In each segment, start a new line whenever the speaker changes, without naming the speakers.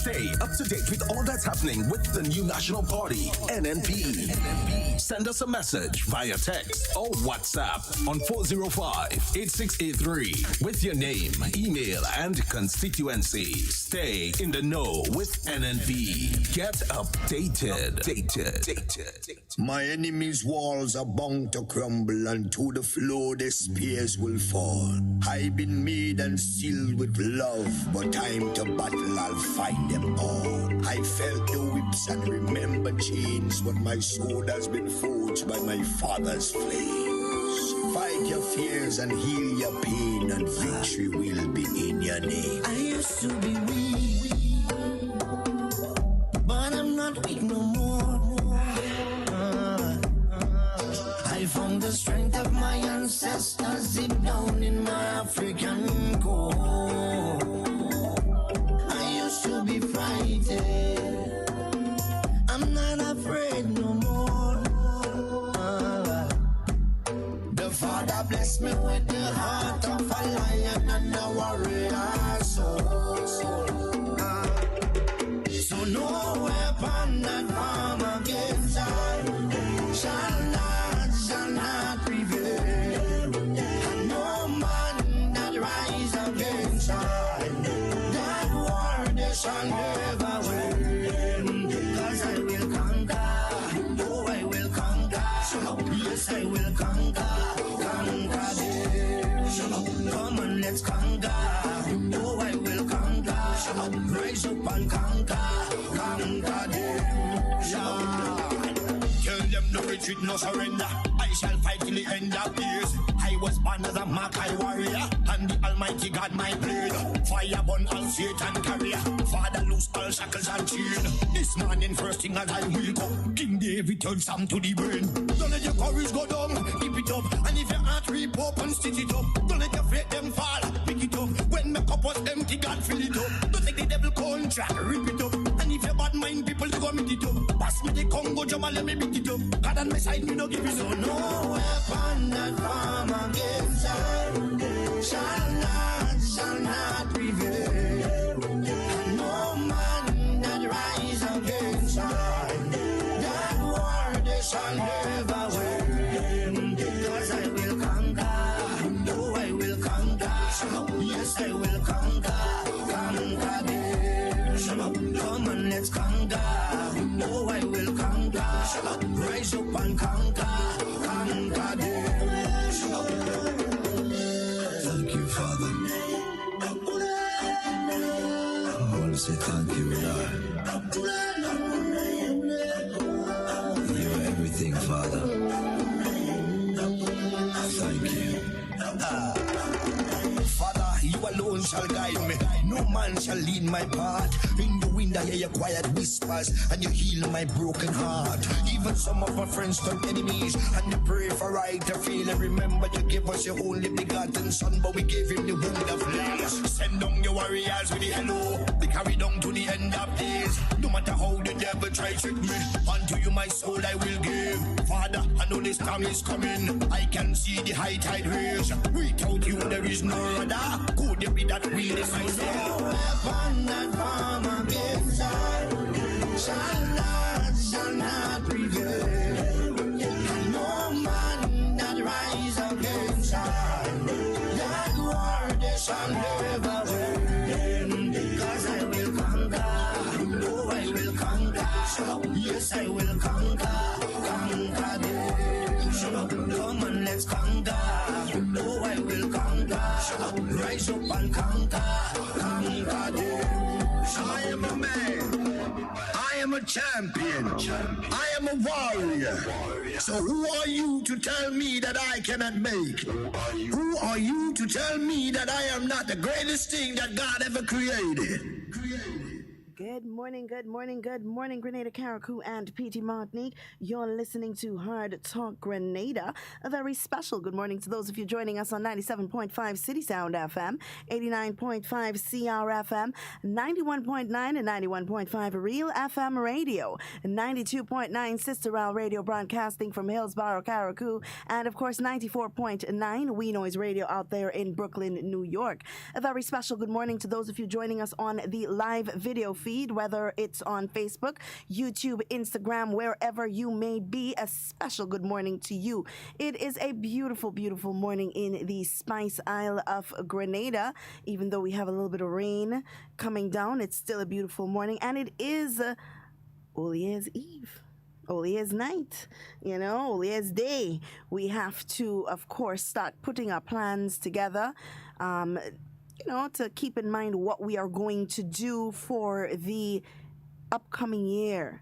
Stay up to date with all that's happening with the new national party, NNP. Send us a message via text or WhatsApp on 405-8683 with your name, email, and constituency. Stay in the know with NNP. Get updated.
My enemies' walls are bound to crumble, and to the floor their spears will fall. I've been made and sealed with love, but time to battle, I'll fight them all. I felt the whips and remember chains, but my soul has been forged by my father's flames. Fight your fears and heal your pain, and victory will be in your name.
I used to be weak, but I'm not weak no more. I found the strength of my ancestors deep down in my African core. I used to be frightened, I'm not afraid no more. The Father blessed me with the heart of a lion and a warrior soul. So no weapon that form against I shall not prevail. And no man that rise against I, that war they shall never win. Cause I will conquer, oh I will conquer, yes I will conquer them. Come on, let's conquer, oh I will conquer, rise up and conquer them. Tell them no retreat, no surrender. I shall fight till the end of days. I was born as a Makai warrior, and the Almighty God my blade. Fire burn all Satan carrier. Father loose all shackles and chain. This morning first thing as I wake up, King David turns Sam to the brain. Don't let your courage go down, keep it up. And if your heart rip up and stitch it up, don't let your faith them fall, pick it up. When my cup was empty, God fill it up. Don't take the devil contract, rip it up. And if your bad mind people, you go meet it up. Pass me the Congo drum and let me beat it up. God on my side, me no give it up. No weapon that form against I shall not prevail. And no man that rise against I, that war they shall never win. Because I will conquer, oh I will conquer, yes I will conquer them. Come on, let's conquer, oh I will conquer, rise up and conquer them.
Thank you, Father. I want to say thank you, Lord. You're everything, Father. Thank you.
Father, you alone shall guide me. No man shall lead my path. In the wind I hear your quiet whispers, and you heal my broken heart. Even some of my friends turn enemies, and they pray for right to feel. And remember you gave us your only begotten son, but we gave him the wound of life. Send down your warriors with the hello. They carry down to the end of days. No matter how the devil try trick me, unto you my soul I will give. Father, I know this time is coming. I can see the high tide raise. Without you there is no other. Could it be that we the my soul?
No weapon that form against I shall not prevail. And no man that rise against I, that war they shall never win. Because I will conquer, oh I will conquer, yes I will conquer them. Come on, let's conquer, oh I will conquer, rise up and conquer them.
I am a man. I am a champion. I am a warrior. So who are you to tell me that I cannot make? Who are you to tell me that I am not the greatest thing that God ever created?
Good morning, Grenada, Carriacou, and PT Martinique. You're listening to Hard Talk Grenada. A very special good morning to those of you joining us on 97.5 CitysoundFM, 89.5 CRFM, 91.9 and 91.5 RealFM Radio, 92.9 Sister Al Radio broadcasting from Hillsborough, Carriacou, and of course 94.9 We Noise Radio out there in Brooklyn, New York. A very special good morning to those of you joining us on the live video feed feed, whether it's on Facebook, YouTube, Instagram, wherever you may be. A special good morning to you. It is a beautiful, beautiful morning in the Spice Isle of Grenada. Even though we have a little bit of rain coming down, it's still a beautiful morning, and it is All Year's Eve. All Year's night, All Year's day. We have to, of course, start putting our plans together, to keep in mind what we are going to do for the upcoming year,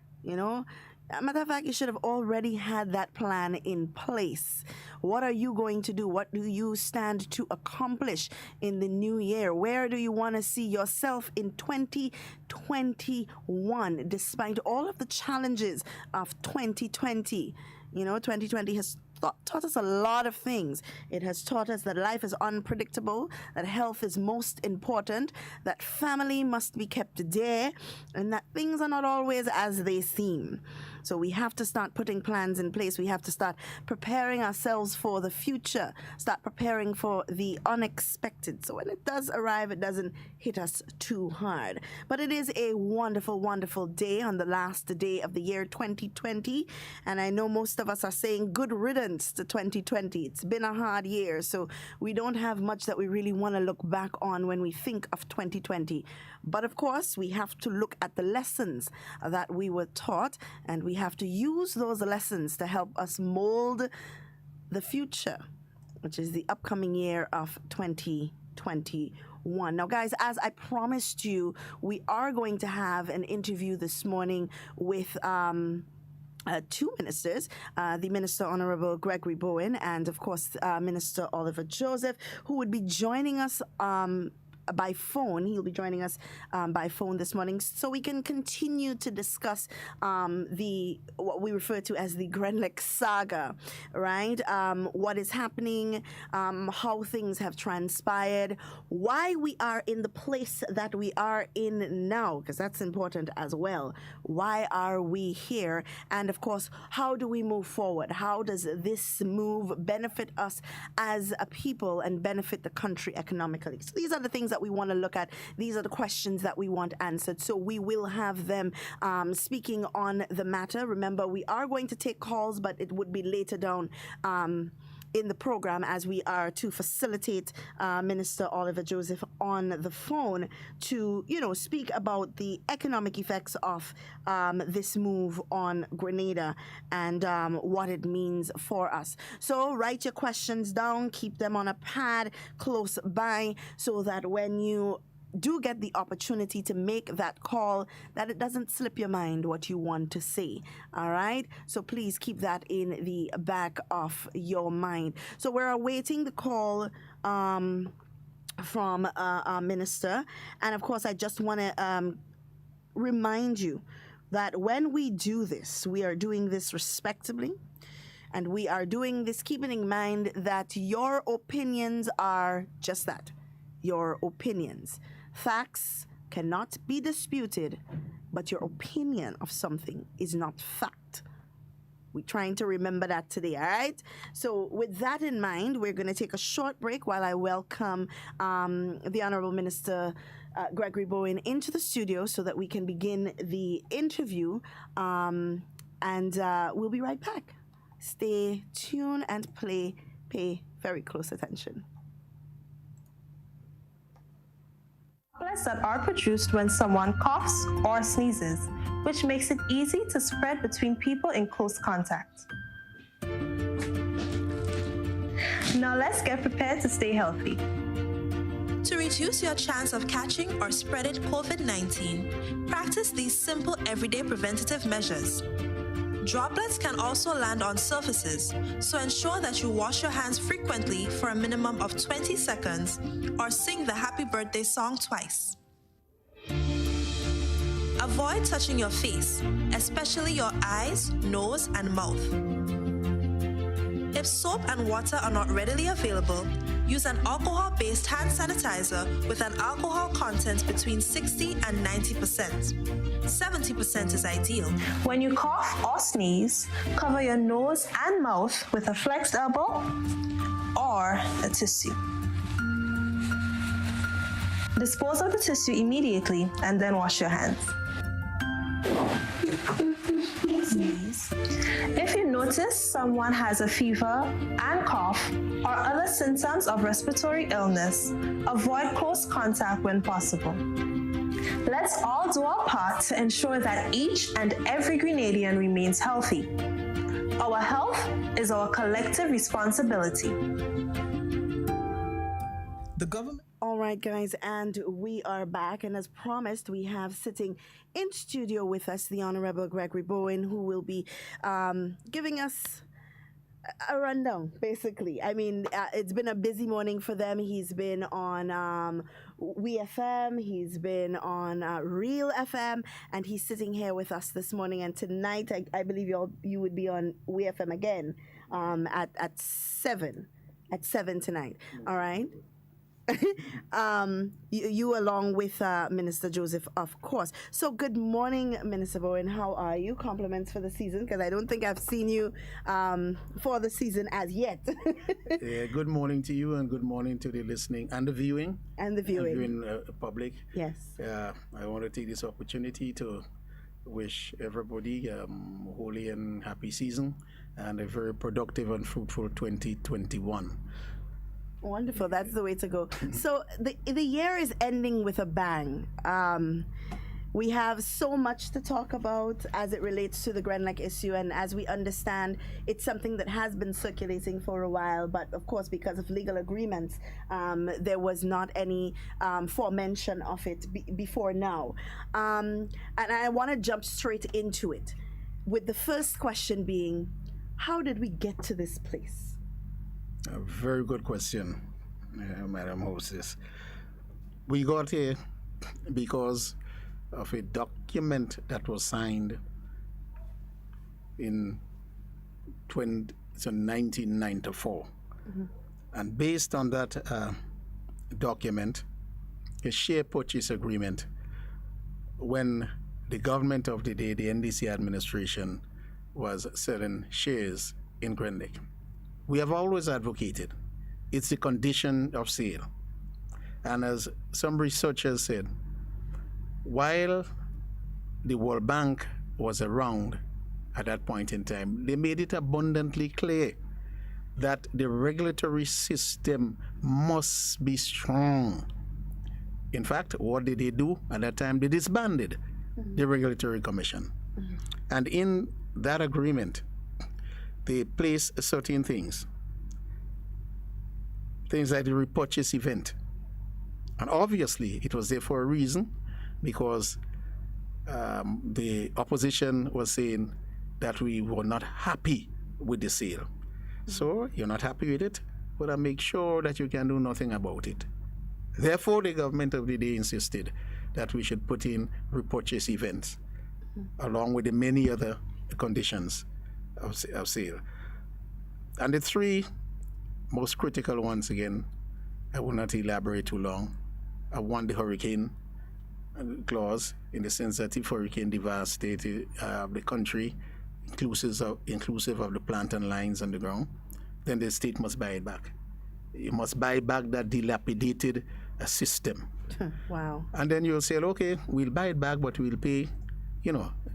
Matter of fact, you should have already had that plan in place. What are you going to do? What do you stand to accomplish in the new year? Where do you want to see yourself in 2021, despite all of the challenges of 2020? 2020 has taught us a lot of things. It has taught us that life is unpredictable, that health is most important, that family must be kept dear, and that things are not always as they seem. So we have to start putting plans in place. We have to start preparing ourselves for the future, start preparing for the unexpected. So when it does arrive, it doesn't hit us too hard. But it is a wonderful, wonderful day on the last day of the year 2020. And I know most of us are saying good riddance to 2020. It's been a hard year, so we don't have much that we really want to look back on when we think of 2020. But of course, we have to look at the lessons that we were taught, and we have to use those lessons to help us mold the future, which is the upcoming year of 2021. Now, guys, as I promised you, we are going to have an interview this morning with two ministers, the Minister Honorable Gregory BOWEN and, of course, Minister Oliver Joseph, who would be joining us by phone. He'll be joining us by phone this morning, so we can continue to discuss what we refer to as the Grenlick saga, right? What is happening, how things have transpired, why we are in the place that we are in now, because that's important as well. Why are we here? And of course, how do we move forward? How does this move benefit us as a people and benefit the country economically? So these are the things that we want to look at. These are the questions that we want answered. So we will have them speaking on the matter. Remember, we are going to take calls, but it would be later down in the program, as we are to facilitate Minister Oliver Joseph on the phone to, speak about the economic effects of this move on Grenada and what it means for us. So write your questions down, keep them on a pad close by, so that when you do get the opportunity to make that call, that it doesn't slip your mind what you want to say. All right? So please keep that in the back of your mind. So we're awaiting the call from our minister. And of course, I just want to remind you that when we do this, we are doing this respectably. And we are doing this keeping in mind that your opinions are just that, your opinions. Facts cannot be disputed, but your opinion of something is not fact. We're trying to remember that today, all right? So with that in mind, we're going to take a short break while I welcome the Honorable Minister Gregory BOWEN into the studio so that we can begin the interview, and we'll be right back. Stay tuned and pay very close attention.
Droplets that are produced when someone coughs or sneezes, which makes it easy to spread between people in close contact. Now let's get prepared to stay healthy.
To reduce your chance of catching or spreading COVID-19, practice these simple everyday preventative measures. Droplets can also land on surfaces, so ensure that you wash your hands frequently for a minimum of 20 seconds or sing the happy birthday song twice. Avoid touching your face, especially your eyes, nose, and mouth. If soap and water are not readily available, use an alcohol-based hand sanitizer with an alcohol content between 60 and 90%. 70% is ideal.
When you cough or sneeze, cover your nose and mouth with a flexed elbow or a tissue. Dispose of the tissue immediately and then wash your hands. sneeze. If you notice someone has a fever and cough or other symptoms of respiratory illness, avoid close contact when possible. Let's all do our part to ensure that each and every Grenadian remains healthy. Our health is our collective responsibility.
The government.
All right, guys, and we are back. And as promised, we have sitting in studio with us the Honorable Gregory BOWEN, who will be giving us a rundown, basically. I mean, it's been a busy morning for them. He's been on WeiVybz, he's been on RealFM, and he's sitting here with us this morning. And tonight, I believe you would be on WeiVybz again at 7. At 7 tonight. All right? You along with Minister Joseph, of course. So good morning, Minister BOWEN. How are you? Compliments for the season, because I don't think I've seen you for the season as yet.
Yeah, good morning to you, and good morning to the listening and the viewing.
And the viewing.
Public.
Yes.
I want to take this opportunity to wish everybody a holy and happy season and a very productive and fruitful 2021.
Wonderful. That's the way to go. So the year is ending with a bang. We have so much to talk about as it relates to the GrenLec issue, and as we understand, it's something that has been circulating for a while, but of course, because of legal agreements, there was not any foremention of it before now. And I want to jump straight into it, with the first question being, how did we get to this place?
A very good question, Madam Hostess. We got here because of a document that was signed in 1994. Mm-hmm. And based on that document, a share purchase agreement, when the government of the day, the NDC administration, was selling shares in GrenLec. We have always advocated it's the condition of sale. And as some researchers said, while the World Bank was around at that point in time, they made it abundantly clear that the regulatory system must be strong. In fact, what did they do at that time? They disbanded the Regulatory Commission. Mm-hmm. And in that agreement, they place certain things like the repurchase event. And obviously, it was there for a reason, because the opposition was saying that we were not happy with the sale. Mm-hmm. So, you're not happy with it? Well, make sure that you can do nothing about it. Therefore, the government of the day insisted that we should put in repurchase events, along with the many other conditions of sale. And the three most critical ones, again, I will not elaborate too long. I want the hurricane clause, in the sense that if hurricane devastated the country, inclusive of the plant and lines on the ground, then the state must buy it back. You must buy back that dilapidated system.
Wow. And
then you'll say, okay, we'll buy it back, but we'll pay,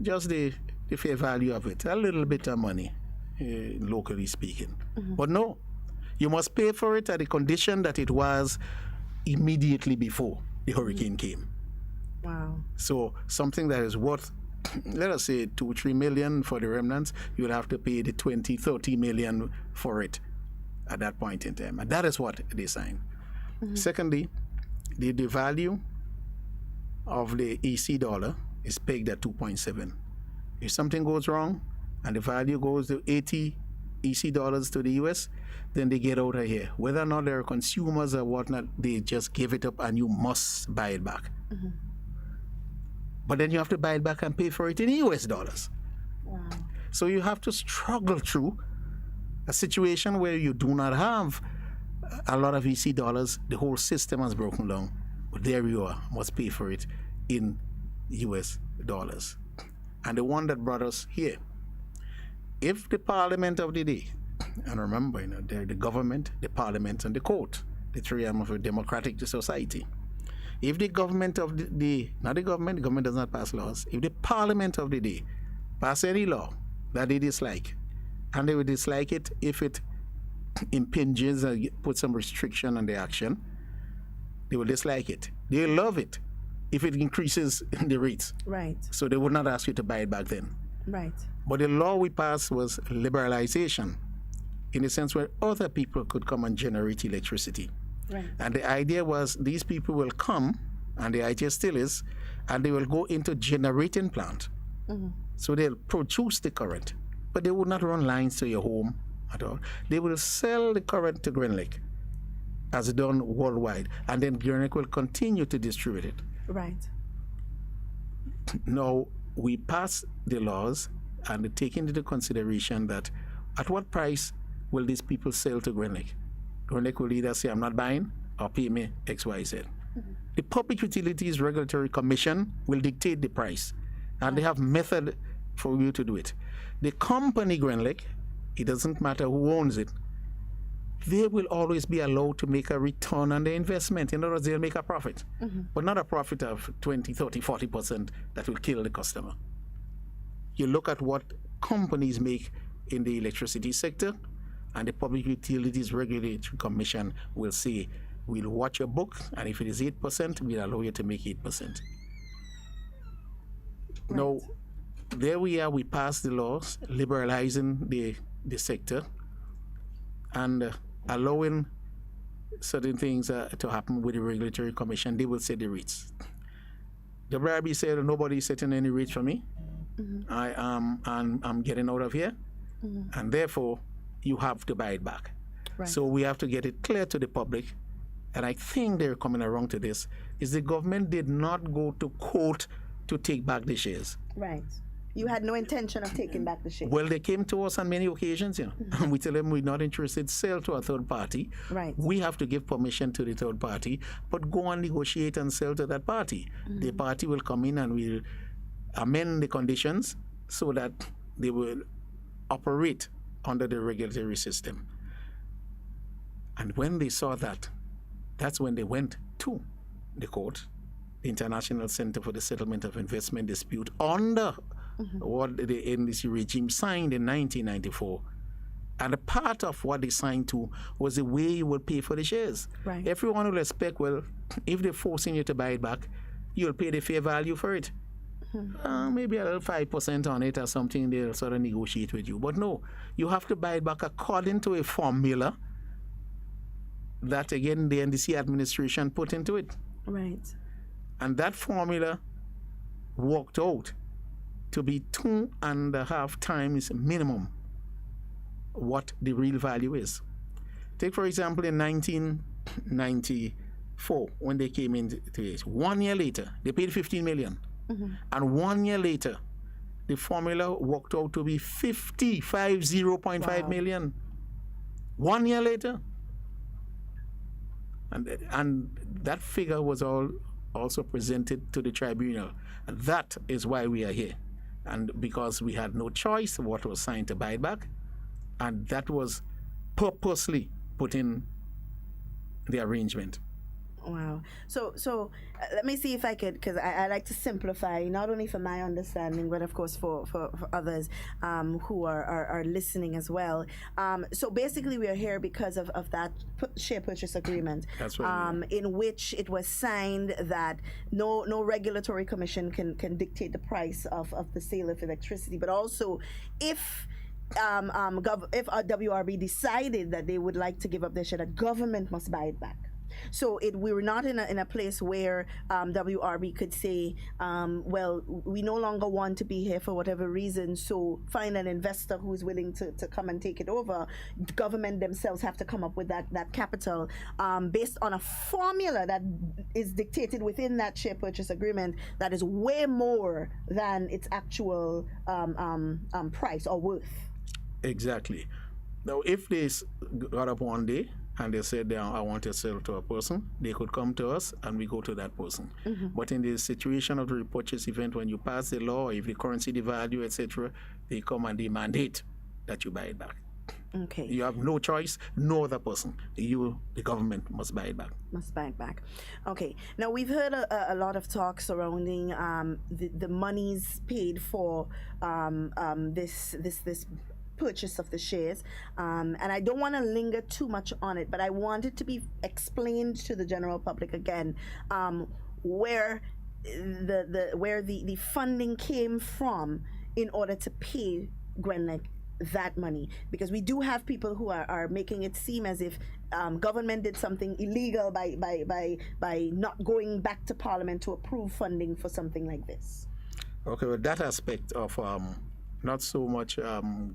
just the fair value of it, a little bit of money, locally speaking. Mm-hmm. But no, you must pay for it at the condition that it was immediately before the hurricane came.
Wow.
So something that is worth, let us say, 2-3 million for the remnants, you'll have to pay the 20-30 million for it at that point in time. And that is what they signed. Mm-hmm. Secondly, the value of the EC dollar is pegged at 2.7. If something goes wrong and the value goes to 80 EC dollars to the US, then they get out of here. Whether or not they're consumers or whatnot, they just give it up and you must buy it back. Mm-hmm. But then you have to buy it back and pay for it in US dollars.
Wow.
So you have to struggle through a situation where you do not have a lot of EC dollars. The whole system has broken down. But there you are, must pay for it in US dollars. And the one that brought us here, if the parliament of the day, and remember, they're the government, the parliament, and the court, the three arms of a democratic society. If the government of the day, not the government does not pass laws, if the parliament of the day pass any law that they dislike. And they will dislike it if it impinges and put some restriction on the action. They will dislike it. They love it if it increases the rates.
Right.
So they would not ask you to buy it back then.
Right.
But the law we passed was liberalization, in the sense where other people could come and generate electricity.
Right.
And the idea was these people will come, and the idea still is, and they will go into generating plant. So they'll produce the current, but they would not run lines to your home at all. They will sell the current to GRENLEC, as done worldwide, and then GRENLEC will continue to distribute it.
Right.
Now, we pass the laws and take into consideration that at what price will these people sell to GRENLEC? GRENLEC will either say, I'm not buying, or pay me X, Y, Z. The Public Utilities Regulatory Commission will dictate the price, and they have method for you to do it. The company GRENLEC, it doesn't matter who owns it, they will always be allowed to make a return on the investment. In other words, they'll make a profit, but not a profit of 20, 30, 40% that will kill the customer. You look at what companies make in the electricity sector, and the Public Utilities Regulatory Commission will say, we'll watch your book, and if it is 8%, we'll allow you to make 8%. Right. Now, there we are, we passed the laws liberalizing the sector and allowing certain things to happen with the Regulatory Commission. They will set the rates. WIVYZ said, nobody's setting any rates for me. I'm getting out of here, and therefore, you have to buy it back. Right. So we have to get it clear to the public, and I think they're coming around to this, is the government did not go to court to take back the shares.
Right. You had no intention of taking back the shares.
Well, they came to us on many occasions, and we tell them we're not interested, sell to a third party.
Right.
We have to give permission to the third party, but go and negotiate and sell to that party. The party will come in and will amend the conditions so that they will operate under the regulatory system. And when they saw that, that's when they went to the court, the International Center for the Settlement of Investment Dispute, under what the NDC regime signed in 1994. And a part of what they signed to was the way you will pay for the shares.
Right.
Everyone will expect, well, if they're forcing you to buy it back, you'll pay the fair value for it. Maybe a little 5% on it or something, they'll sort of negotiate with you. But no, you have to buy it back according to a formula that, again, the NDC administration put into it.
Right.
And that formula worked out to be 2.5 times minimum what the real value is. Take, for example, in 1994, when they came into it, 1 year later, they paid 15 million. And 1 year later, the formula worked out to be 50.5 million. 1 year later. And that figure was also presented to the tribunal. And that is why we are here. And because we had no choice of what was signed to buy it back, and that was purposely put in the arrangement.
Wow. So let me see if I could, because I like to simplify, not only for my understanding, but of course for others who are listening as well. So basically we are here because of that share purchase agreement.
That's right.
In which it was signed that no regulatory commission can dictate the price of the sale of electricity, but also if WRB decided that they would like to give up their share, the government must buy it back. So we were not in a place where WRB could say, well, we no longer want to be here for whatever reason, so find an investor who's willing to come and take it over. The government themselves have to come up with that capital based on a formula that is dictated within that share purchase agreement that is way more than its actual price or worth. Exactly.
Now, if they got up one day and they said, I want to sell to a person, they could come to us and we go to that person. But in the situation of the repurchase event, when you pass the law, if the currency devalue, etc., they come and they mandate that you buy it back.
Okay.
You have no choice, no other person. You, the government, must buy it back.
Must buy it back. Okay. Now we've heard a lot of talk surrounding the monies paid for this purchase of the shares, and I don't want to linger too much on it, but I want it to be explained to the general public again, where the funding came from in order to pay Grenada that money, because we do have people who are making it seem as if government did something illegal by not going back to Parliament to approve funding for something like this.
Okay, well, that aspect of not so much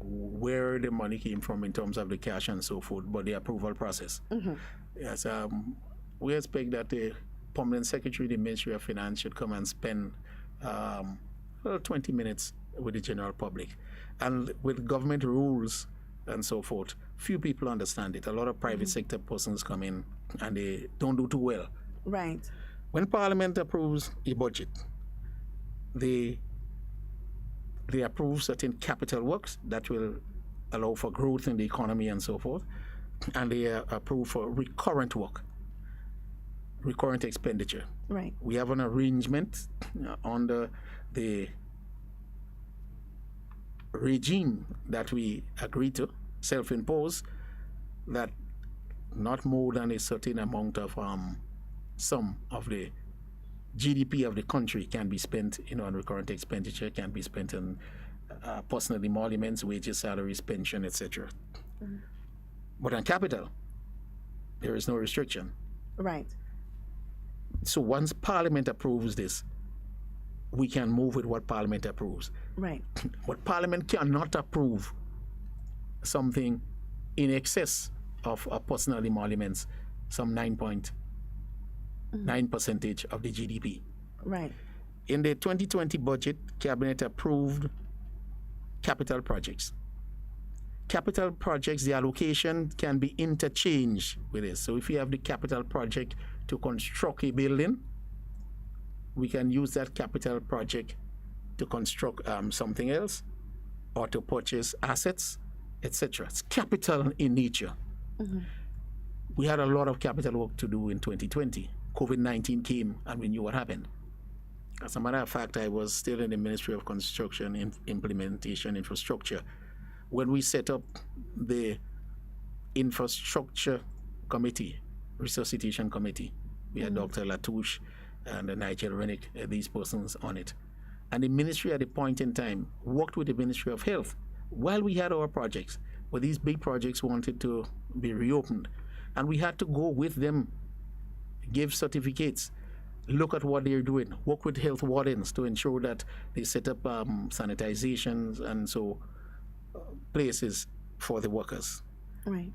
where the money came from in terms of the cash and so forth, but the approval process. Yes, we expect that the Permanent Secretary of the Ministry of Finance should come and spend 20 minutes with the general public. And with government rules and so forth, few people understand it. A lot of private sector persons come in and they don't do too well.
Right.
When Parliament approves a budget, they approve certain capital works that will allow for growth in the economy and so forth, and they approve for recurrent work, recurrent expenditure.
Right.
We have an arrangement under the regime that we agree to, self-imposed, that not more than a certain amount of sum of the GDP of the country can be spent on recurrent expenditure, can be spent on personal emoluments, wages, salaries, pension, etc. But on capital, there is no restriction.
Right.
So once Parliament approves this, we can move with what Parliament approves.
Right.
But Parliament cannot approve something in excess of personal emoluments, some 9% of the GDP.
Right.
In the 2020 budget, Cabinet approved capital projects. Capital projects, the allocation can be interchanged with this. So if you have the capital project to construct a building, we can use that capital project to construct something else or to purchase assets, etc. It's capital in nature. We had a lot of capital work to do in 2020. COVID-19 came and we knew what happened. As a matter of fact, I was still in the Ministry of Construction, Implementation, Infrastructure when we set up the Infrastructure Committee, Resuscitation Committee. We had Dr. Latouche and Nigel Rennick, these persons on it. And the ministry at a point in time worked with the Ministry of Health while we had our projects, but these big projects wanted to be reopened. And we had to go with them, give certificates, look at what they're doing, work with health wardens to ensure that they set up sanitizations and so places for the workers.
Right.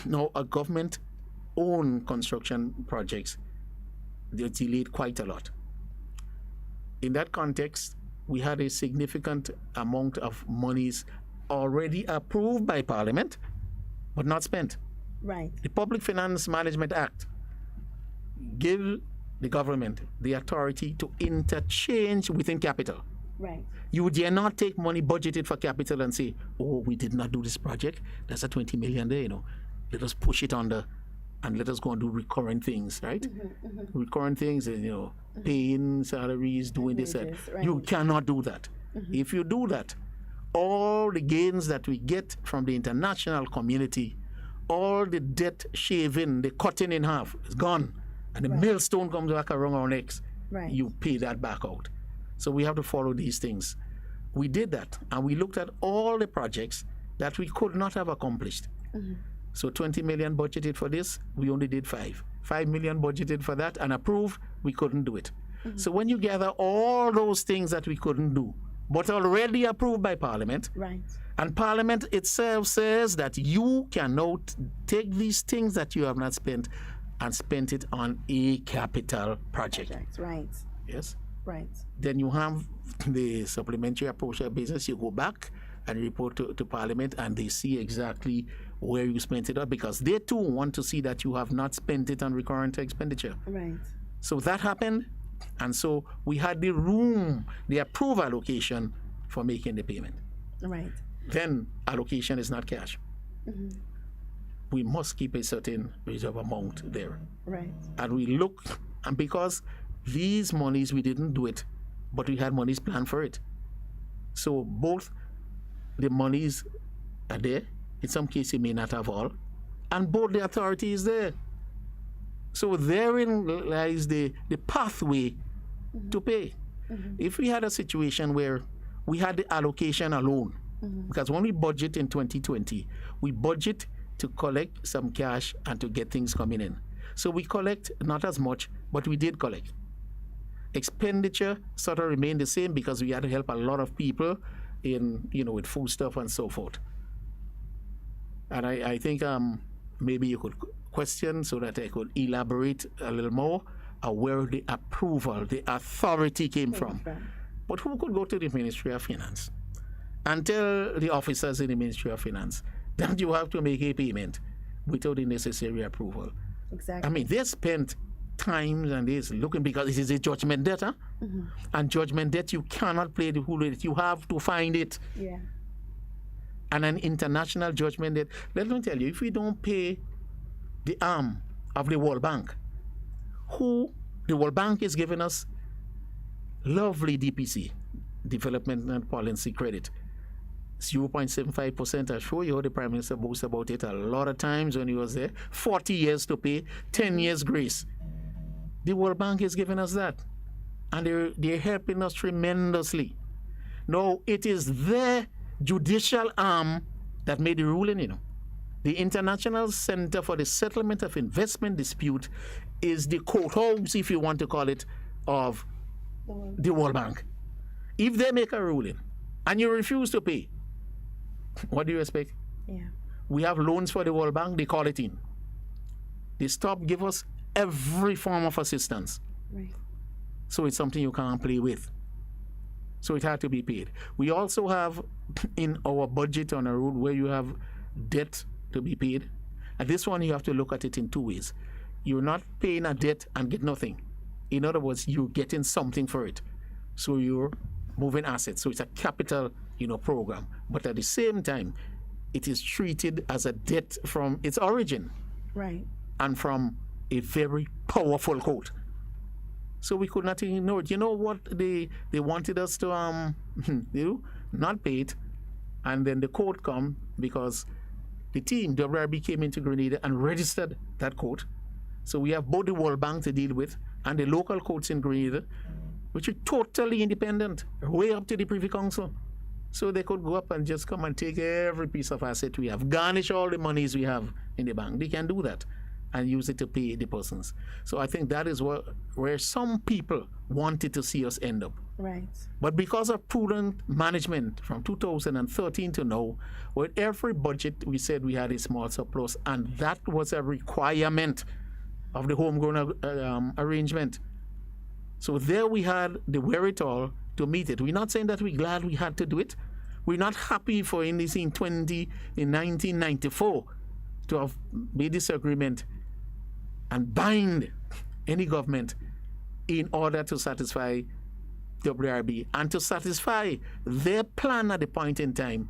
Now, a government-owned construction projects, they're delayed quite a lot. In that context, we had a significant amount of monies already approved by Parliament, but not spent.
Right.
The Public Finance Management Act gives the government the authority to interchange within capital.
Right.
You dare not take money budgeted for capital and say, oh, we did not do this project. That's a 20 million there, Let us push it under and let us go and do recurrent things, right? Recurrent things, paying salaries, doing this.
Right.
You cannot do that. If you do that, all the gains that we get from the international community, all the debt shaving, the cutting in half is gone. And the millstone comes back around our necks.
Right.
You pay that back out. So we have to follow these things. We did that, and we looked at all the projects that we could not have accomplished. So 20 million budgeted for this, we only did 5. 5 million budgeted for that and approved, we couldn't do it. So when you gather all those things that we couldn't do, but already approved by Parliament,
Right.
and Parliament itself says that you can now take these things that you have not spent and spend it on a capital project.
Right.
Yes.
Right.
Then you have the supplementary appropriation business. You go back and report to Parliament, and they see exactly where you spent it on, because they too want to see that you have not spent it on recurrent expenditure.
Right.
So that happened, and so we had the room, the approved allocation for making the payment.
Right.
then allocation is not cash. We must keep a certain reserve amount there.
Right.
And we look, and because these monies, we didn't do it, but we had monies planned for it. So both the monies are there. In some cases, you may not have all. And both the authority is there. So therein lies the pathway to pay. If we had a situation where we had the allocation alone, because when we budget in 2020, we budget to collect some cash and to get things coming in. So we collect not as much, but we did collect. Expenditure sort of remained the same because we had to help a lot of people in, with food stuff and so forth. And I think maybe you could question so that I could elaborate a little more where the approval, the authority came from. But who could go to the Ministry of Finance and tell the officers in the Ministry of Finance that you have to make a payment without the necessary approval?
Exactly.
I mean, they spent times and days looking because it is a judgment debt, and judgment debt, you cannot play the fool with it. You have to find it.
Yeah.
And an international judgment debt, let me tell you, if we don't pay the arm of the World Bank, the World Bank is giving us lovely DPC, Development and Policy Credit, 0.75%. I show you how the Prime Minister boasts about it a lot of times when he was there. 40 years to pay, 10 years grace. The World Bank is giving us that. And they're helping us tremendously. Now, it is their judicial arm that made the ruling, The International Center for the Settlement of Investment Dispute is the courthouse, if you want to call it, of the World Bank. If they make a ruling and you refuse to pay, what do you expect?
Yeah.
We have loans for the World Bank, they call it in. They stop, give us every form of assistance.
Right.
So it's something you can't play with. So it had to be paid. We also have in our budget on a road where you have debt to be paid. And this one, you have to look at it in two ways. You're not paying a debt and get nothing. In other words, you're getting something for it. So you're moving assets. So it's a capital, program. But at the same time, it is treated as a debt from its origin.
Right.
And from a very powerful court. So we could not ignore it. You know what? They wanted us to not pay it. And then the court come because the team, WIB, came into Grenada and registered that court. So we have both the World Bank to deal with and the local courts in Grenada, which are totally independent, way up to the Privy Council. So they could go up and just come and take every piece of asset we have, garnish all the monies we have in the bank. They can do that and use it to pay the persons. So I think that is where some people wanted to see us end up.
Right.
But because of prudent management from 2013 to now, with every budget we said we had a small surplus, and that was a requirement of the homegrown arrangement. So there we had the wherewithal to meet it. We're not saying that we're glad we had to do it. We're not happy for in 1994 to have made this agreement and bind any government in order to satisfy WIB and to satisfy their plan at the point in time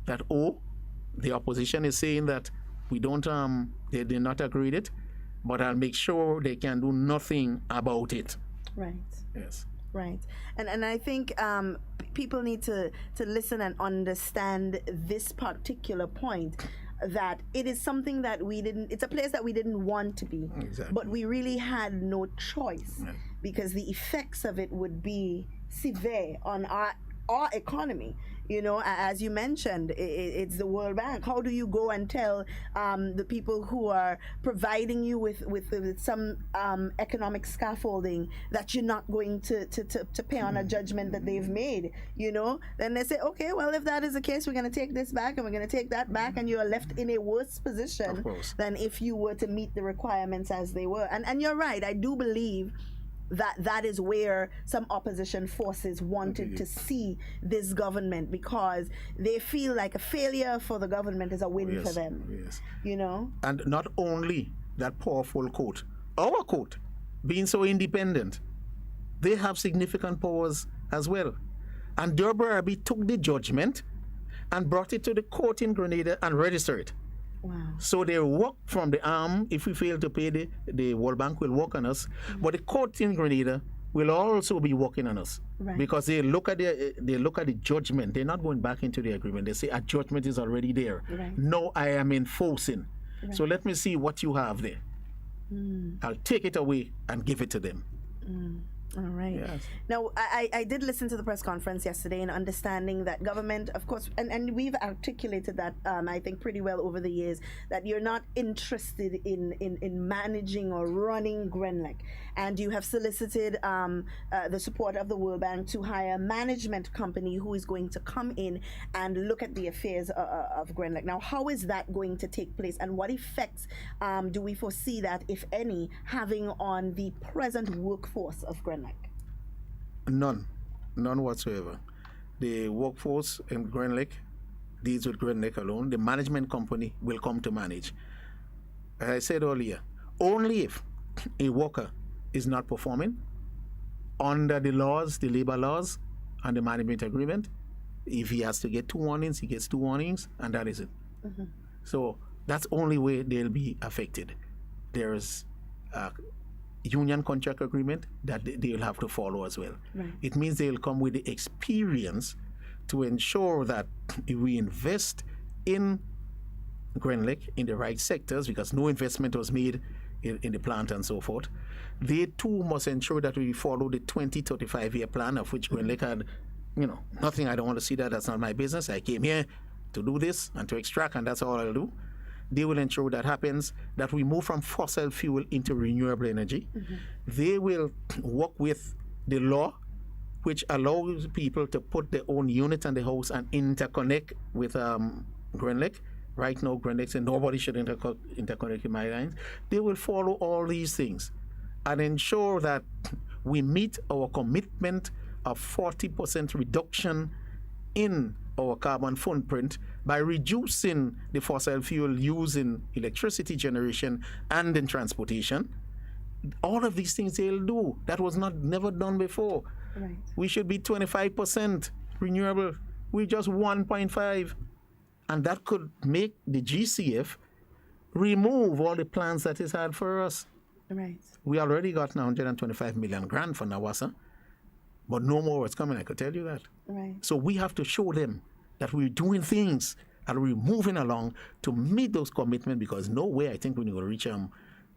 that, the opposition is saying that we don't, they did not agree with it, but I'll make sure they can do nothing about it.
Right.
Yes.
Right. And I think people need to listen and understand this particular point, that it is something that it's a place that we didn't want to be.
Exactly.
But we really had no choice, because the effects of it would be severe on our economy. As you mentioned, it's the World Bank. How do you go and tell the people who are providing you with some economic scaffolding that you're not going to pay on a judgment that they've made? Then they say, okay, well, if that is the case, we're going to take this back and we're going to take that back, and you are left in a worse position than if you were to meet the requirements as they were. And you're right. I do believe that is where some opposition forces wanted to see this government, because they feel like a failure for the government is a win for them.
Yes.
And
not only that powerful court, our court being so independent, they have significant powers as well. And WIB took the judgment and brought it to the court in Grenada and registered it.
Wow.
So they work from the arm. If we fail to pay, the World Bank will work on us. But the court in Grenada will also be working on us, because they look at the judgment. They're not going back into the agreement. They say a judgment is already there. No, I am enforcing. So let me see what you have there. I'll take it away and give it to them.
All right.
Yes.
Now, I did listen to the press conference yesterday in understanding that government, of course, and we've articulated that, I think, pretty well over the years, that you're not interested in managing or running GRENLEC. And you have solicited the support of the World Bank to hire a management company who is going to come in and look at the affairs of GRENLEC. Now, how is that going to take place, and what effects do we foresee that, if any, having on the present workforce of GRENLEC?
None whatsoever. The workforce in GRENLEC deals with GRENLEC alone. The management company will come to manage. As I said earlier, only if a worker is not performing under the laws, the labor laws, and the management agreement, if he has to get 2 warnings, he gets 2 warnings, and that is it. So that's the only way they'll be affected. There's union contract agreement that they'll have to follow as well. It means they'll come with the experience to ensure that if we invest in GRENLEC in the right sectors, because no investment was made in the plant and so forth, they too must ensure that we follow the 20-35-year plan, of which GRENLEC had, nothing. I don't want to see that. That's not my business. I came here to do this and to extract, and that's all I'll do. They will ensure that happens, that we move from fossil fuel into renewable energy. They will work with the law, which allows people to put their own unit on the house and interconnect with GRENLEC. Right now, GRENLEC says nobody should interconnect in my lines. They will follow all these things and ensure that we meet our commitment of 40% reduction in our carbon footprint by reducing the fossil fuel used in electricity generation and in transportation. All of these things they'll do. That was never done before. We should be 25% renewable. We're just 1.5. And that could make the GCF remove all the plans that it's had for us. We already got 125 million grant for Nawasa, but no more is coming, I could tell you that. So we have to show them that we're doing things and we're moving along to meet those commitments, because no way I think we're going to reach them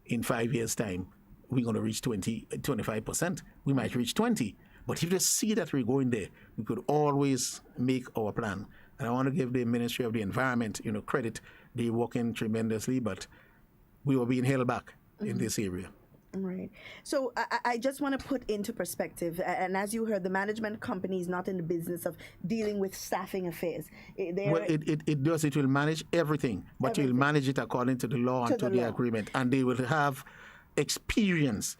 in 5 years' time. We're going to reach 25%. We might reach 20. But if they see that we're going there, we could always make our plan. And I want to give the Ministry of the Environment, credit. They're working tremendously, but we were being held back in this area.
Right. So I just want to put into perspective, and as you heard, the management company is not in the business of dealing with staffing affairs.
It does. It will manage everything, but you'll manage it according to the law and to the agreement. And they will have experience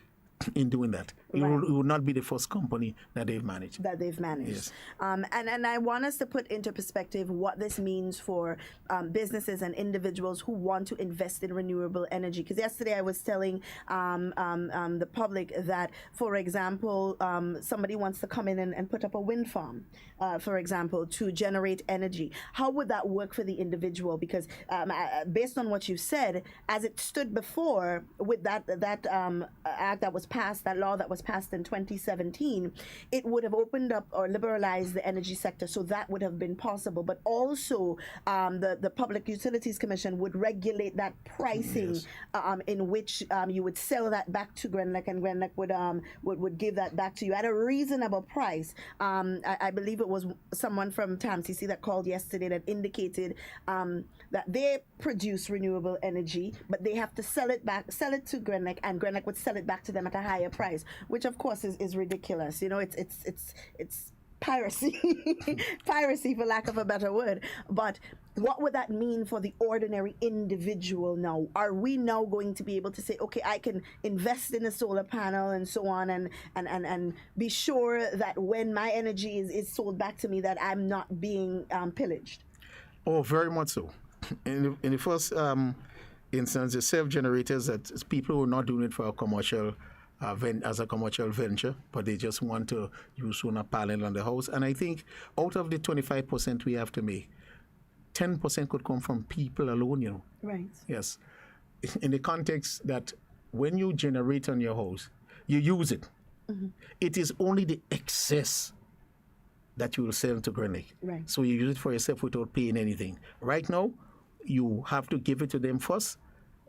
in doing that. It will not be the first company that they've managed.
Yes. And I want us to put into perspective what this means for businesses and individuals who want to invest in renewable energy. Because yesterday I was telling the public that, for example, somebody wants to come in and put up a wind farm, for example, to generate energy. How would that work for the individual? Because based on what you said, as it stood before with that act that was passed, that law that was passed in 2017, it would have opened up or liberalized the energy sector, so that would have been possible. But also, the Public Utilities Commission would regulate that pricing, in which you would sell that back to GRENLEC, and GRENLEC would give that back to you at a reasonable price. I believe it was someone from TAMCC that called yesterday that indicated that they produce renewable energy, but they have to sell it to GRENLEC, and GRENLEC would sell it back to them at a higher price, which of course is ridiculous. It's piracy, piracy for lack of a better word. But what would that mean for the ordinary individual now? Are we now going to be able to say, okay, I can invest in a solar panel and so on, and be sure that when my energy is sold back to me, that I'm not being pillaged?
Oh, very much so. In the first instance, the self-generators, that people who are not doing it for a commercial as a commercial venture, but they just want to use solar panel on the house. And I think out of the 25% we have to make, 10% could come from people alone, you know.
Right.
Yes. In the context that when you generate on your house, you use it. It is only the excess that you will sell to Greenlake.
Right.
So you use it for yourself without paying anything. Right now, you have to give it to them first,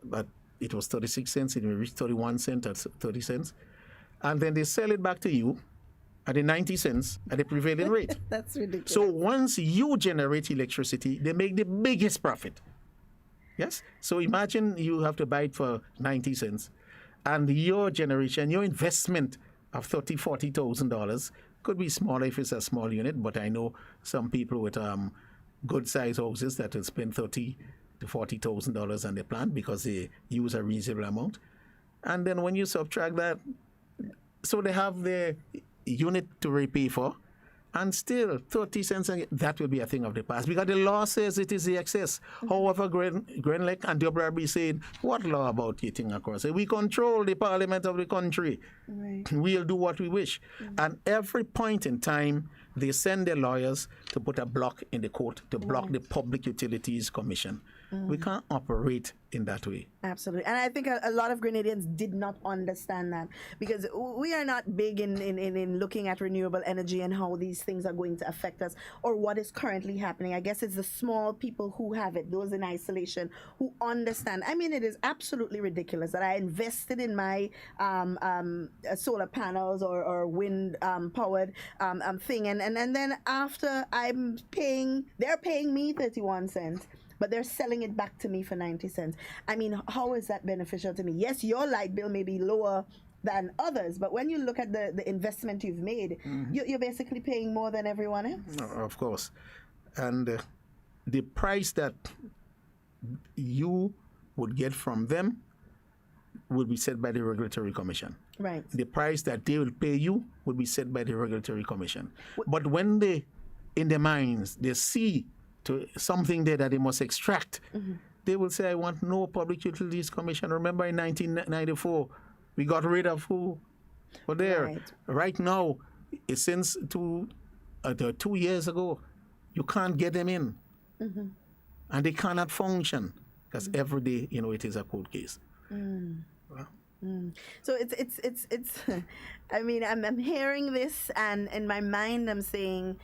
but it was 36 cents, it will reach 31 cents or 30 cents. And then they sell it back to you at the 90 cents at the prevailing rate.
That's ridiculous.
So once you generate electricity, they make the biggest profit. Yes? So imagine you have to buy it for 90 cents, and your generation, your investment of $30,000, $40,000 could be smaller if it's a small unit, but I know some people with good size houses that will spend $30,000 to $40,000 on their plant because they use a reasonable amount. And then when you subtract that, so they have the unit to repay for, and still 30 cents, that will be a thing of the past because the law says it is the excess. However, Greenlake and WIVYBZ saying, what law about eating across? We control the parliament of the country.
Right.
We'll do what we wish. And every point in time, they send their lawyers to put a block in the court to block the Public Utilities Commission. We can't operate in that way.
Absolutely. And I think a lot of Grenadians did not understand that because we are not big in looking at renewable energy and how these things are going to affect us or what is currently happening. I guess it's the small people who have it, those in isolation, who understand. I mean, it is absolutely ridiculous that I invested in my solar panels or wind powered thing. And then after they're paying me 31 cents. But they're selling it back to me for 90 cents. I mean, how is that beneficial to me? Yes, your light bill may be lower than others, but when you look at the investment you've made, you're basically paying more than everyone else.
Of course. And the price that you would get from them will be set by the Regulatory Commission.
Right.
The price that they will pay you will be set by the Regulatory Commission. But when they, in their minds, they see to something there that they must extract, they will say, I want no Public Utilities Commission. Remember in 1994, we got rid of who were there. Right now, since 2 years ago, you can't get them in. And they cannot function because every day, it is a court case.
So it's I mean, I'm hearing this, and in my mind I'm saying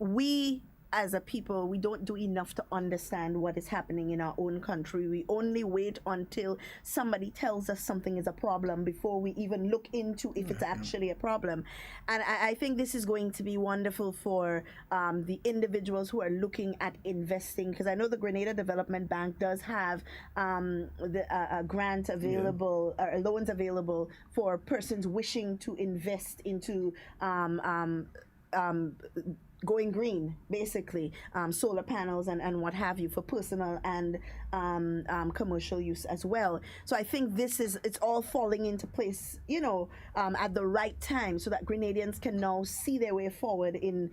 we as a people, we don't do enough to understand what is happening in our own country. We only wait until somebody tells us something is a problem before we even look into if it's actually a problem. And I think this is going to be wonderful for the individuals who are looking at investing, because I know the Grenada Development Bank does have a grant available, or loans available for persons wishing to invest into going green, basically, solar panels and what have you for personal and commercial use as well. So I think it's all falling into place, at the right time, so that Grenadians can now see their way forward in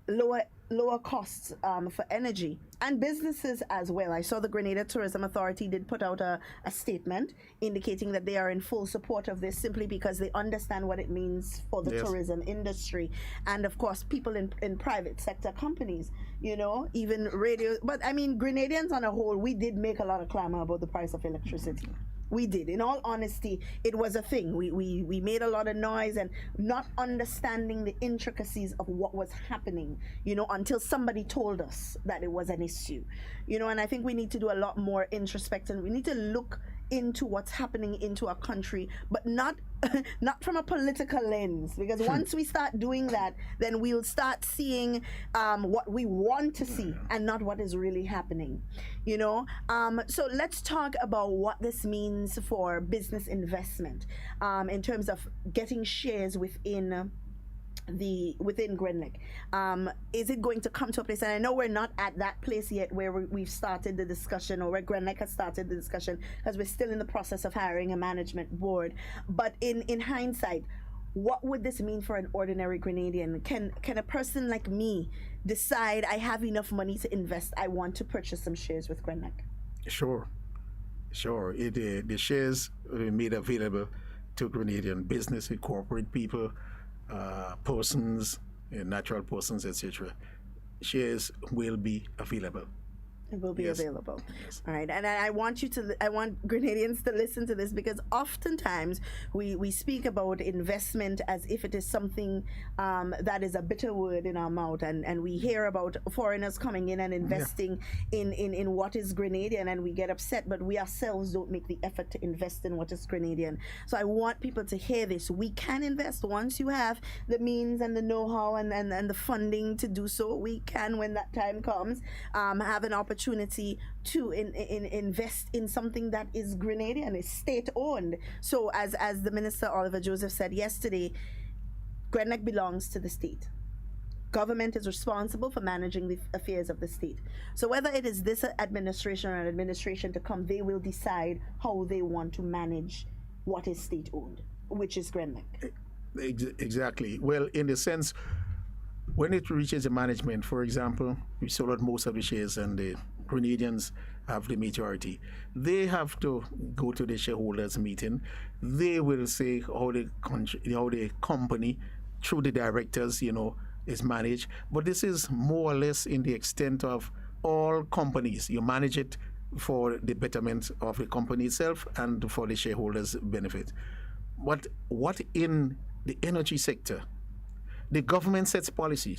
lower costs for energy, and businesses as well. I saw the Grenada Tourism Authority did put out a statement indicating that they are in full support of this, simply because they understand what it means for the tourism industry, and of course people in private sector companies, even radio. But I mean, Grenadians on a whole, we did make a lot of clamor about the price of electricity. We did. In all honesty, it was a thing. We made a lot of noise and not understanding the intricacies of what was happening, until somebody told us that it was an issue. And I think we need to do a lot more introspection. We need to look into what's happening into our country, but not from a political lens, because once we start doing that, then we'll start seeing what we want to see and not what is really happening. So let's talk about what this means for business investment in terms of getting shares within Grenlake. Is it going to come to a place, and I know we're not at that place yet where we've started the discussion, or where Grenlake has started the discussion, because we're still in the process of hiring a management board, but in hindsight, what would this mean for an ordinary Grenadian? Can a person like me decide I have enough money to invest, I want to purchase some shares with Grenlake?
Sure. The shares will be made available to Grenadian business, corporate people, persons, natural persons, etc. Shares will be available.
It will be
Yes.
available.
Yes.
All right. And I want Grenadians to listen to this, because oftentimes we speak about investment as if it is something that is a bitter word in our mouth. And we hear about foreigners coming in and investing in what is Grenadian, and we get upset, but we ourselves don't make the effort to invest in what is Grenadian. So I want people to hear this. We can invest once you have the means and the know-how and the funding to do so. We can, when that time comes, have an opportunity to invest in something that is Grenadian, is state-owned. So as the Minister Oliver Joseph said yesterday, Grenada belongs to the state. Government is responsible for managing the affairs of the state. So whether it is this administration or an administration to come, they will decide how they want to manage what is state-owned, which is Grenada.
Exactly. Well, in the sense, when it reaches the management, for example, we sold out most of the shares and the Grenadians have the majority. They have to go to the shareholders meeting. They will say how the company, through the directors, is managed. But this is more or less in the extent of all companies. You manage it for the betterment of the company itself and for the shareholders' benefit. What in the energy sector, the government sets policies,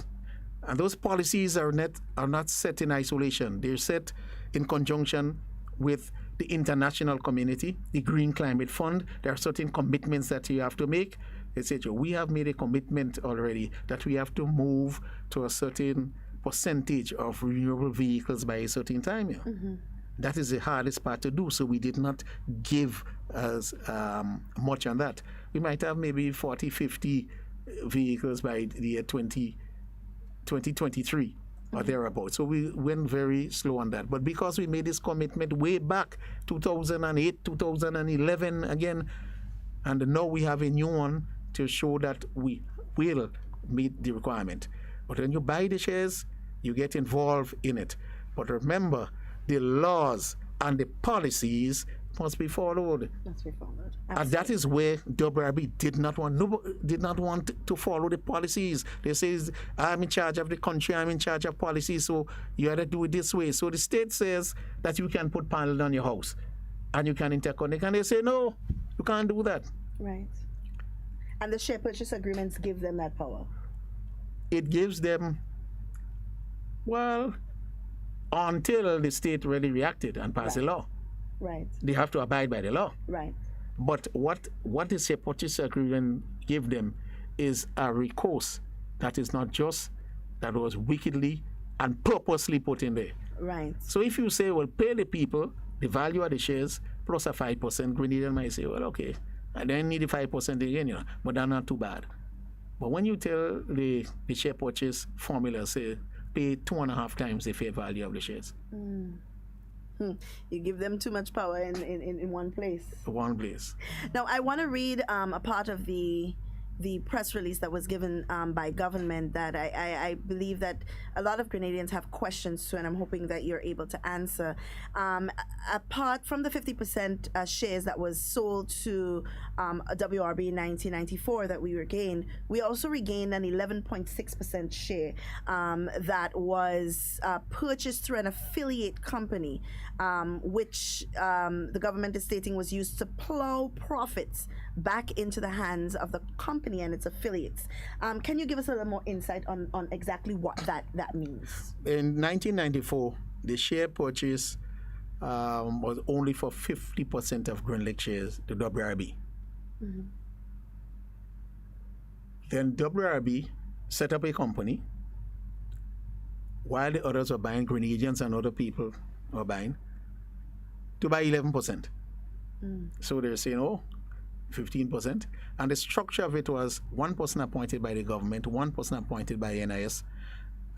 and those policies are not set in isolation. They're set in conjunction with the international community, the Green Climate Fund. There are certain commitments that you have to make, etc. We have made a commitment already that we have to move to a certain percentage of renewable vehicles by a certain time. Mm-hmm. That is the hardest part to do, so we did not give as much on that. We might have maybe 40, 50 vehicles by the year 2023 or thereabouts. So we went very slow on that. But because we made this commitment way back, 2008, 2011 again, and now we have a new one to show that we will meet the requirement. But when you buy the shares, you get involved in it. But remember, the laws and the policies must be followed.
Must be followed.
And that is where WIB did not want to follow the policies. They say, I'm in charge of the country, I'm in charge of policies, so you have to do it this way. So the state says that you can put panels on your house and you can interconnect, and they say, no, you can't do that.
Right. And the share purchase agreements give them that power.
It gives them, well, until the state really reacted and passed a law.
Right.
They have to abide by the law.
Right.
But what the share purchase agreement give them is a recourse that is not just, that was wickedly and purposely put in there.
Right.
So if you say, well, pay the people the value of the shares plus a 5%, Grenadian might say, well, okay, I don't need the 5% again, but that's not too bad. But when you tell the share purchase formula, say, pay 2.5 times the fair value of the shares.
You give them too much power in one place.
One place.
Now, I want to read a part of the press release that was given by government that I believe that a lot of Grenadians have questions to, and I'm hoping that you're able to answer. Apart from the 50% shares that was sold to WRB in 1994 that we regained, we also regained an 11.6% share that was purchased through an affiliate company, which the government is stating was used to plow profits back into the hands of the company and its affiliates. Can you give us a little more insight on exactly what that means?
In 1994, the share purchase was only for 50% of Grenada shares, the WRB. Mm-hmm. Then WRB set up a company while the others were buying, Grenadians and other people were buying, to buy 11%. So they're saying, 15%. And the structure of it was one person appointed by the government, one person appointed by NIS,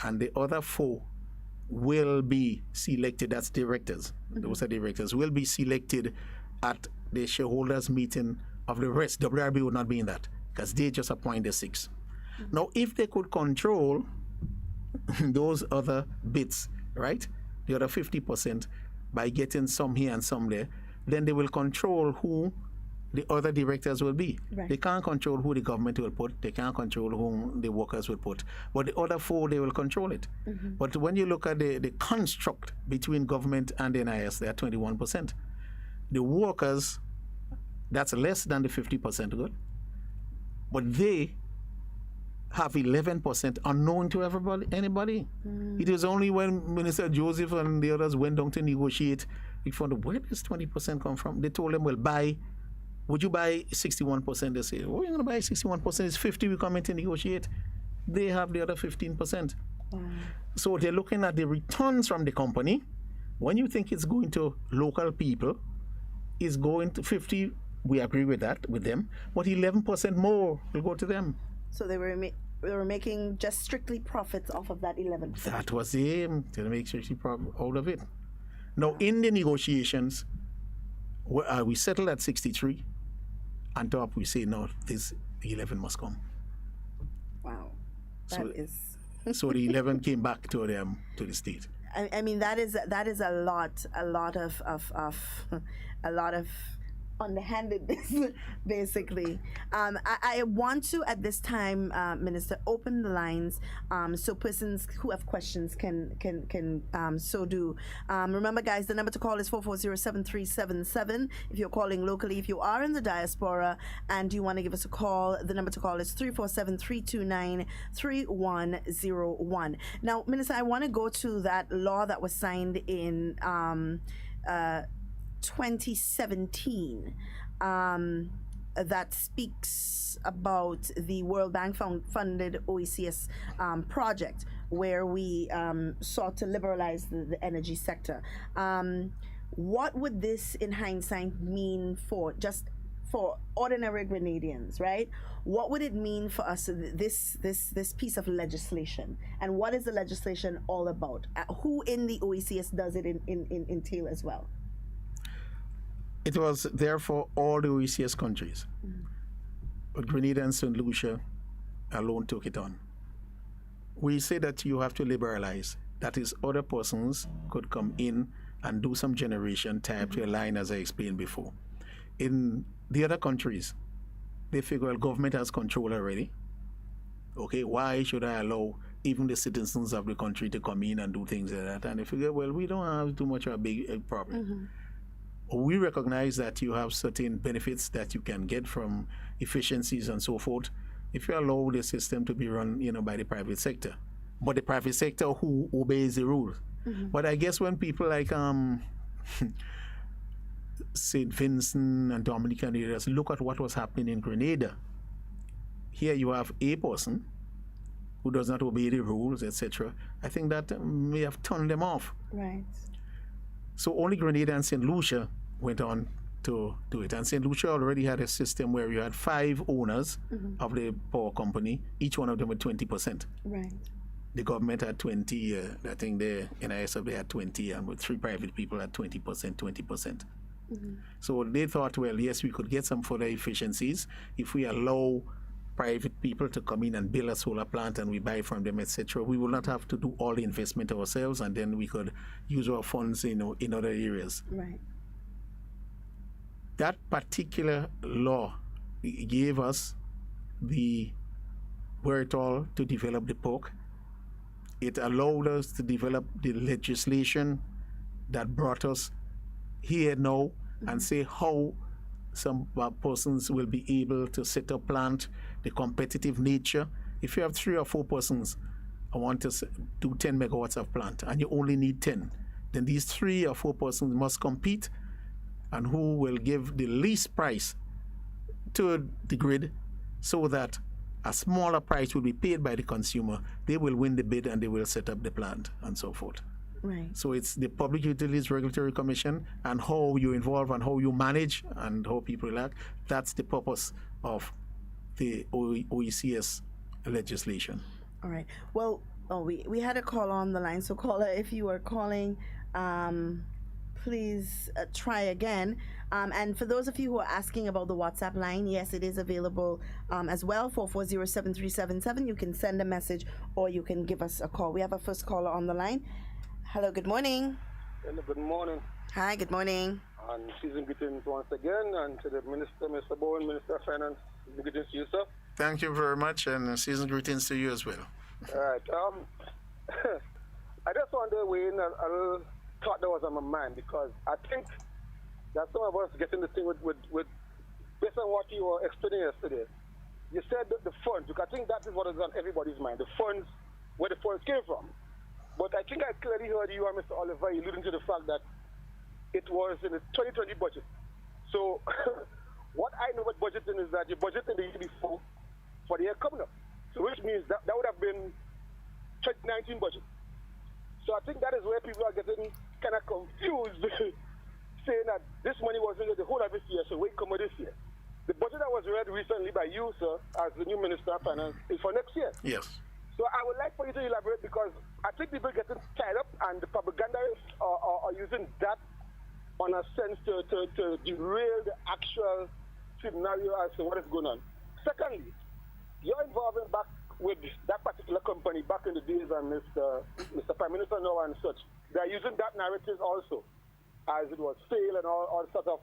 and the other 4 will be selected as directors. Those are directors, will be selected at the shareholders meeting of the rest. WRB would not be in that because they just appoint the 6. Now, if they could control those other bits, right, the other 50%, by getting some here and some there, then they will control who the other directors will be.
Right.
They can't control who the government will put. They can't control whom the workers will put. But the other four, they will control it. But when you look at the construct between government and the NIS, they are 21%. The workers, that's less than the 50% good. But they have 11% unknown to anybody. It is only when Minister Joseph and the others went down to negotiate, we found where does 20% come from? They told them, well, would you buy 61%? They say, oh, you're going to buy 61%. It's 50 we come in to negotiate. They have the other 15%. So they're looking at the returns from the company. When you think it's going to local people, it's going to 50, we agree with that, with them, but 11% more will go to them.
So they were making just strictly profits off of that 11%.
That was the aim, to make strictly profit out of it. Now, in the negotiations, we settled at 63. On top, we say, no, this 11 must come.
Wow.
So the 11 came back to them, to the state.
I mean, that is a lot of underhandedness, basically. I want to, at this time, Minister, open the lines so persons who have questions can so do. Remember, guys, the number to call is 440-7377. If you're calling locally, if you are in the diaspora and you want to give us a call, the number to call is 347-329-3101. Now, Minister, I want to go to that law that was signed in 2017 that speaks about the World Bank funded OECS project where we sought to liberalize the energy sector. What would this in hindsight mean for ordinary Grenadians, right? What would it mean for us, this piece of legislation? And what is the legislation all about? Who in the OECS does it entail as well?
It was there for all the OECS countries. But Grenada and St. Lucia alone took it on. We say that you have to liberalize. That is, other persons could come in and do some generation type to a line, as I explained before. In the other countries, they figure, well, government has control already. Okay, why should I allow even the citizens of the country to come in and do things like that? And they figure, well, we don't have too much of a big problem. We recognize that you have certain benefits that you can get from efficiencies and so forth if you allow the system to be run, by the private sector. But the private sector who obeys the rules. But I guess when people like St. Vincent and Dominican areas look at what was happening in Grenada, here you have a person who does not obey the rules, etc. I think that may have turned them off.
Right.
So only Grenada and St. Lucia went on to do it. And St. Lucia already had a system where you had 5 owners of the power company, each one of them with 20%.
Right.
The government had 20, I think the NIS they had 20, and with 3 private people had 20%. So they thought, well, yes, we could get some further efficiencies if we allow private people to come in and build a solar plant and we buy from them, etc. We will not have to do all the investment ourselves, and then we could use our funds in other areas.
Right.
That particular law gave us the wherewithal to develop the POC. It allowed us to develop the legislation that brought us here now and say how some persons will be able to set up plant, the competitive nature. If you have 3 or 4 persons, I want to do 10 megawatts of plant, and you only need 10, then these 3 or 4 persons must compete, and who will give the least price to the grid so that a smaller price will be paid by the consumer. They will win the bid and they will set up the plant and so forth.
Right.
So it's the Public Utilities Regulatory Commission and how you involve and how you manage and how people act. That's the purpose of the OECS legislation.
All right. Well, we had a call on the line. So caller, if you are calling, please try again. And for those of you who are asking about the WhatsApp line, yes, it is available as well, 440-7377. You can send a message or you can give us a call. We have a first caller on the line. Hello, good morning.
Hello, good morning.
Hi, good morning.
And season greetings once again, and to the Minister, Mr. Bowen, Minister of Finance, greetings to you, sir.
Thank you very much, and season greetings to you as well.
All right. I just wonder, Wayne, a thought that was on my mind, because I think that some of us getting the thing with based on what you were explaining yesterday. You said that the funds, because I think that is what is on everybody's mind, the funds, where the funds came from. But I think I clearly heard you and Mr. Oliver alluding to the fact that it was in the 2020 budget. So what I know about budgeting is that you budget in the year before for the year coming up. So which means that would have been 2019 budget. So I think that is where people are getting kind of confused, saying that this money was in the whole of this year, so wait, come this year. The budget that was read recently by you, sir, as the new Minister of Finance, is for next year.
Yes.
So I would like for you to elaborate, because I think people are getting tied up, and the propagandists are using that on a sense to derail the actual scenario as to what is going on. Secondly, your involvement back with that particular company back in the days, and Mr. Prime Minister now and such, they're using that narrative also, as it was fail and all sort of,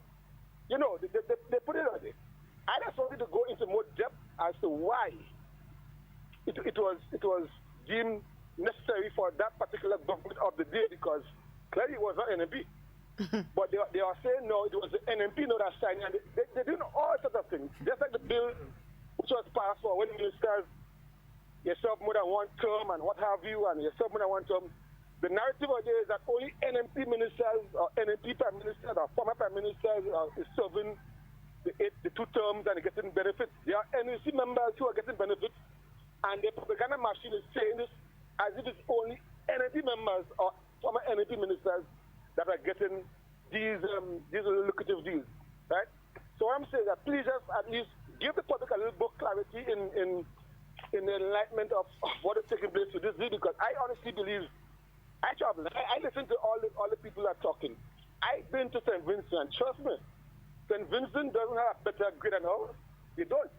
you know, they put it on it. I just wanted to go into more depth as to why it was deemed necessary for that particular government of the day, because clearly it was not NMP. But they are saying no, it was the NMP that signed, and they're doing all sorts of things. Just like the bill which was passed for when ministers, you serve more than one term and what have you, and you serve more than one term. The narrative of it is that only NMP ministers or NMP prime ministers or former prime ministers is serving the 2 terms and getting benefits. There are NEC members who are getting benefits, and the propaganda machine is saying this as if it's only NMP members or former NMP ministers that are getting these lucrative deals, right? So what I'm saying is that please just at least give the public a little more clarity in the enlightenment of what is taking place with this deal, because I honestly believe, I listen to all the people that are talking. I've been to St. Vincent, and trust me, St. Vincent doesn't have a better grade than ours. They don't.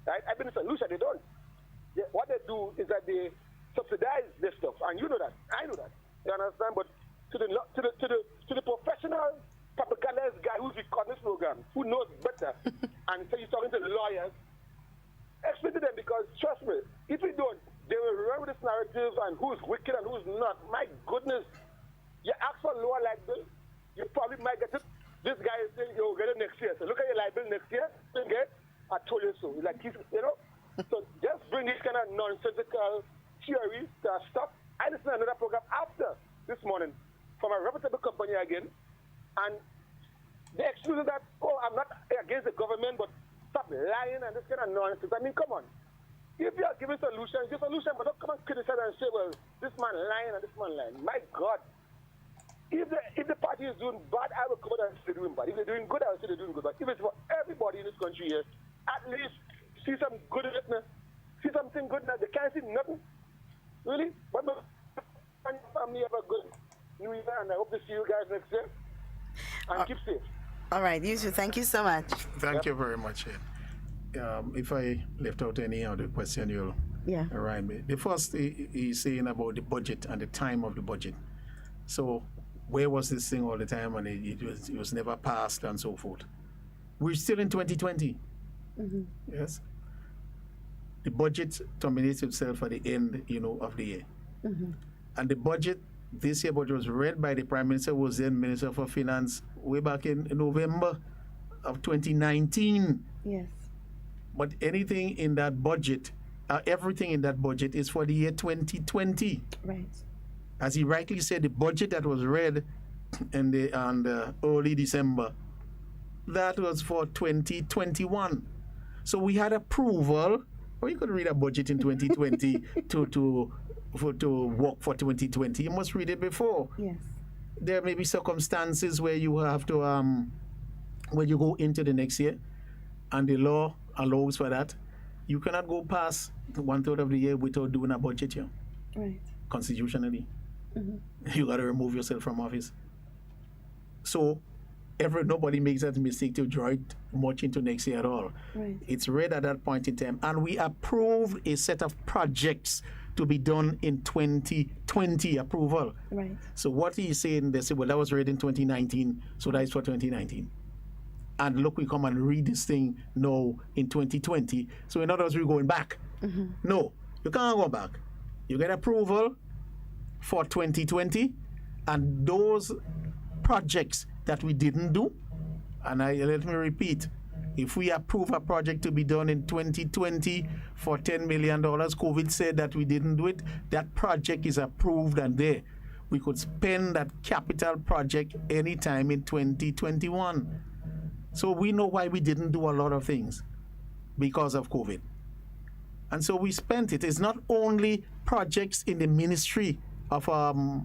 Right? I've been to St. Lucia, they don't. What they do is that they subsidize this stuff, and you know that. I know that. You understand? But to the professional propagandist guy who's recording this program, who knows better, and so he's talking to the lawyers, explain to them, because trust me, if we don't, they will run with this narrative and who's wicked and who's not. My goodness, you ask for lower light bill, you probably might get it. This guy is saying you'll get it next year. So look at your light bill next year. Okay? I told you so. Like he's, you know. So just bring this kind of nonsensical theories to a stop. I listened to another program after this morning from a reputable company again, and they excluded that. Oh, I'm not against the government, but stop lying and this kind of nonsense. I mean, come on. If you are giving solutions, give solution, but don't come and criticize and say, well, this man lying and this man lying. My God. If the party is doing bad, I will come out and say they're doing bad. If they're doing good, I will say they're doing good. But if it's for everybody in this country here, at least see some good in it now. See something good now. They can't see nothing. Really? But my family have a good New Year, and I hope to see you guys next year. And keep safe. All
right, you too. Thank you so much.
Thank you very much. If I left out any other question, you'll remind me. The first is saying about the budget and the time of the budget. So where was this thing all the time, and it was never passed and so forth. We're still in 2020. Mm-hmm. Yes. The budget terminates itself at the end, of the year. Mm-hmm. And the budget, this year budget was read by the Prime Minister, who was then Minister for Finance way back in November of 2019.
Yes.
But anything in that budget, everything in that budget is for the year 2020.
Right.
As he rightly said, the budget that was read in the early December, that was for 2021. So we had approval, or you could read a budget in 2020 to work for 2020. You must read it before.
Yes.
There may be circumstances where you have to, when you go into the next year, and the law allows for that. You cannot go past 1/3 of the year without doing a budget here.
Right.
Constitutionally.
Mm-hmm.
You got to remove yourself from office. So nobody makes that mistake to draw it much into next year at all.
Right.
It's read at that point in time. And we approved a set of projects to be done in 2020 approval.
Right.
So what he's saying, they say, well, that was read in 2019, so that is for 2019. And look, we come and read this thing now in 2020. So in other words, we're going back. No, you can't go back. You get approval for 2020, and those projects that we didn't do, and let me repeat, if we approve a project to be done in 2020 for $10 million, COVID said that we didn't do it, that project is approved and there. We could spend that capital project anytime in 2021. So we know why we didn't do a lot of things, because of COVID. And so we spent it. It's not only projects in the Ministry of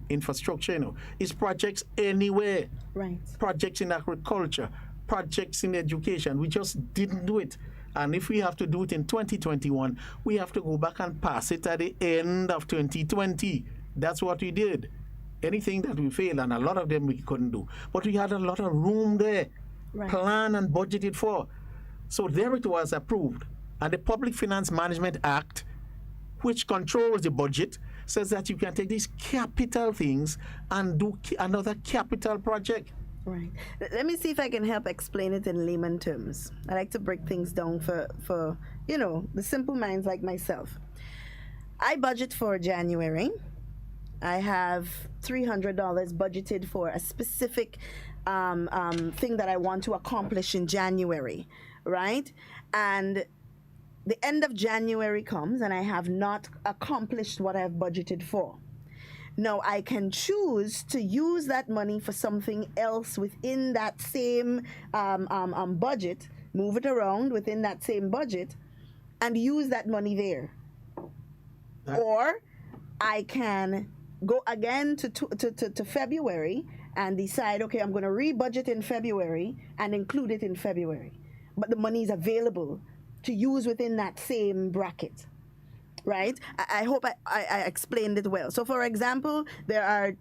Infrastructure, it's projects anywhere.
Right.
Projects in agriculture, projects in education. We just didn't do it. And if we have to do it in 2021, we have to go back and pass it at the end of 2020. That's what we did. Anything that we failed, and a lot of them we couldn't do. But we had a lot of room there, planned and budgeted for. So there it was approved. And the Public Finance Management Act, which controls the budget, says that you can take these capital things and do another capital project.
Right. Let me see if I can help explain it in layman terms. I like to break things down for the simple minds like myself. I budget for January. I have $300 budgeted for a specific thing that I want to accomplish in January, right? And the end of January comes and I have not accomplished what I've budgeted for. Now, I can choose to use that money for something else within that same budget, move it around within that same budget, and use that money there. Or I can go again to February and decide, okay, I'm going to re-budget in February and include it in February. But the money is available to use within that same bracket, right? I hope I explained it well. So, for example, there are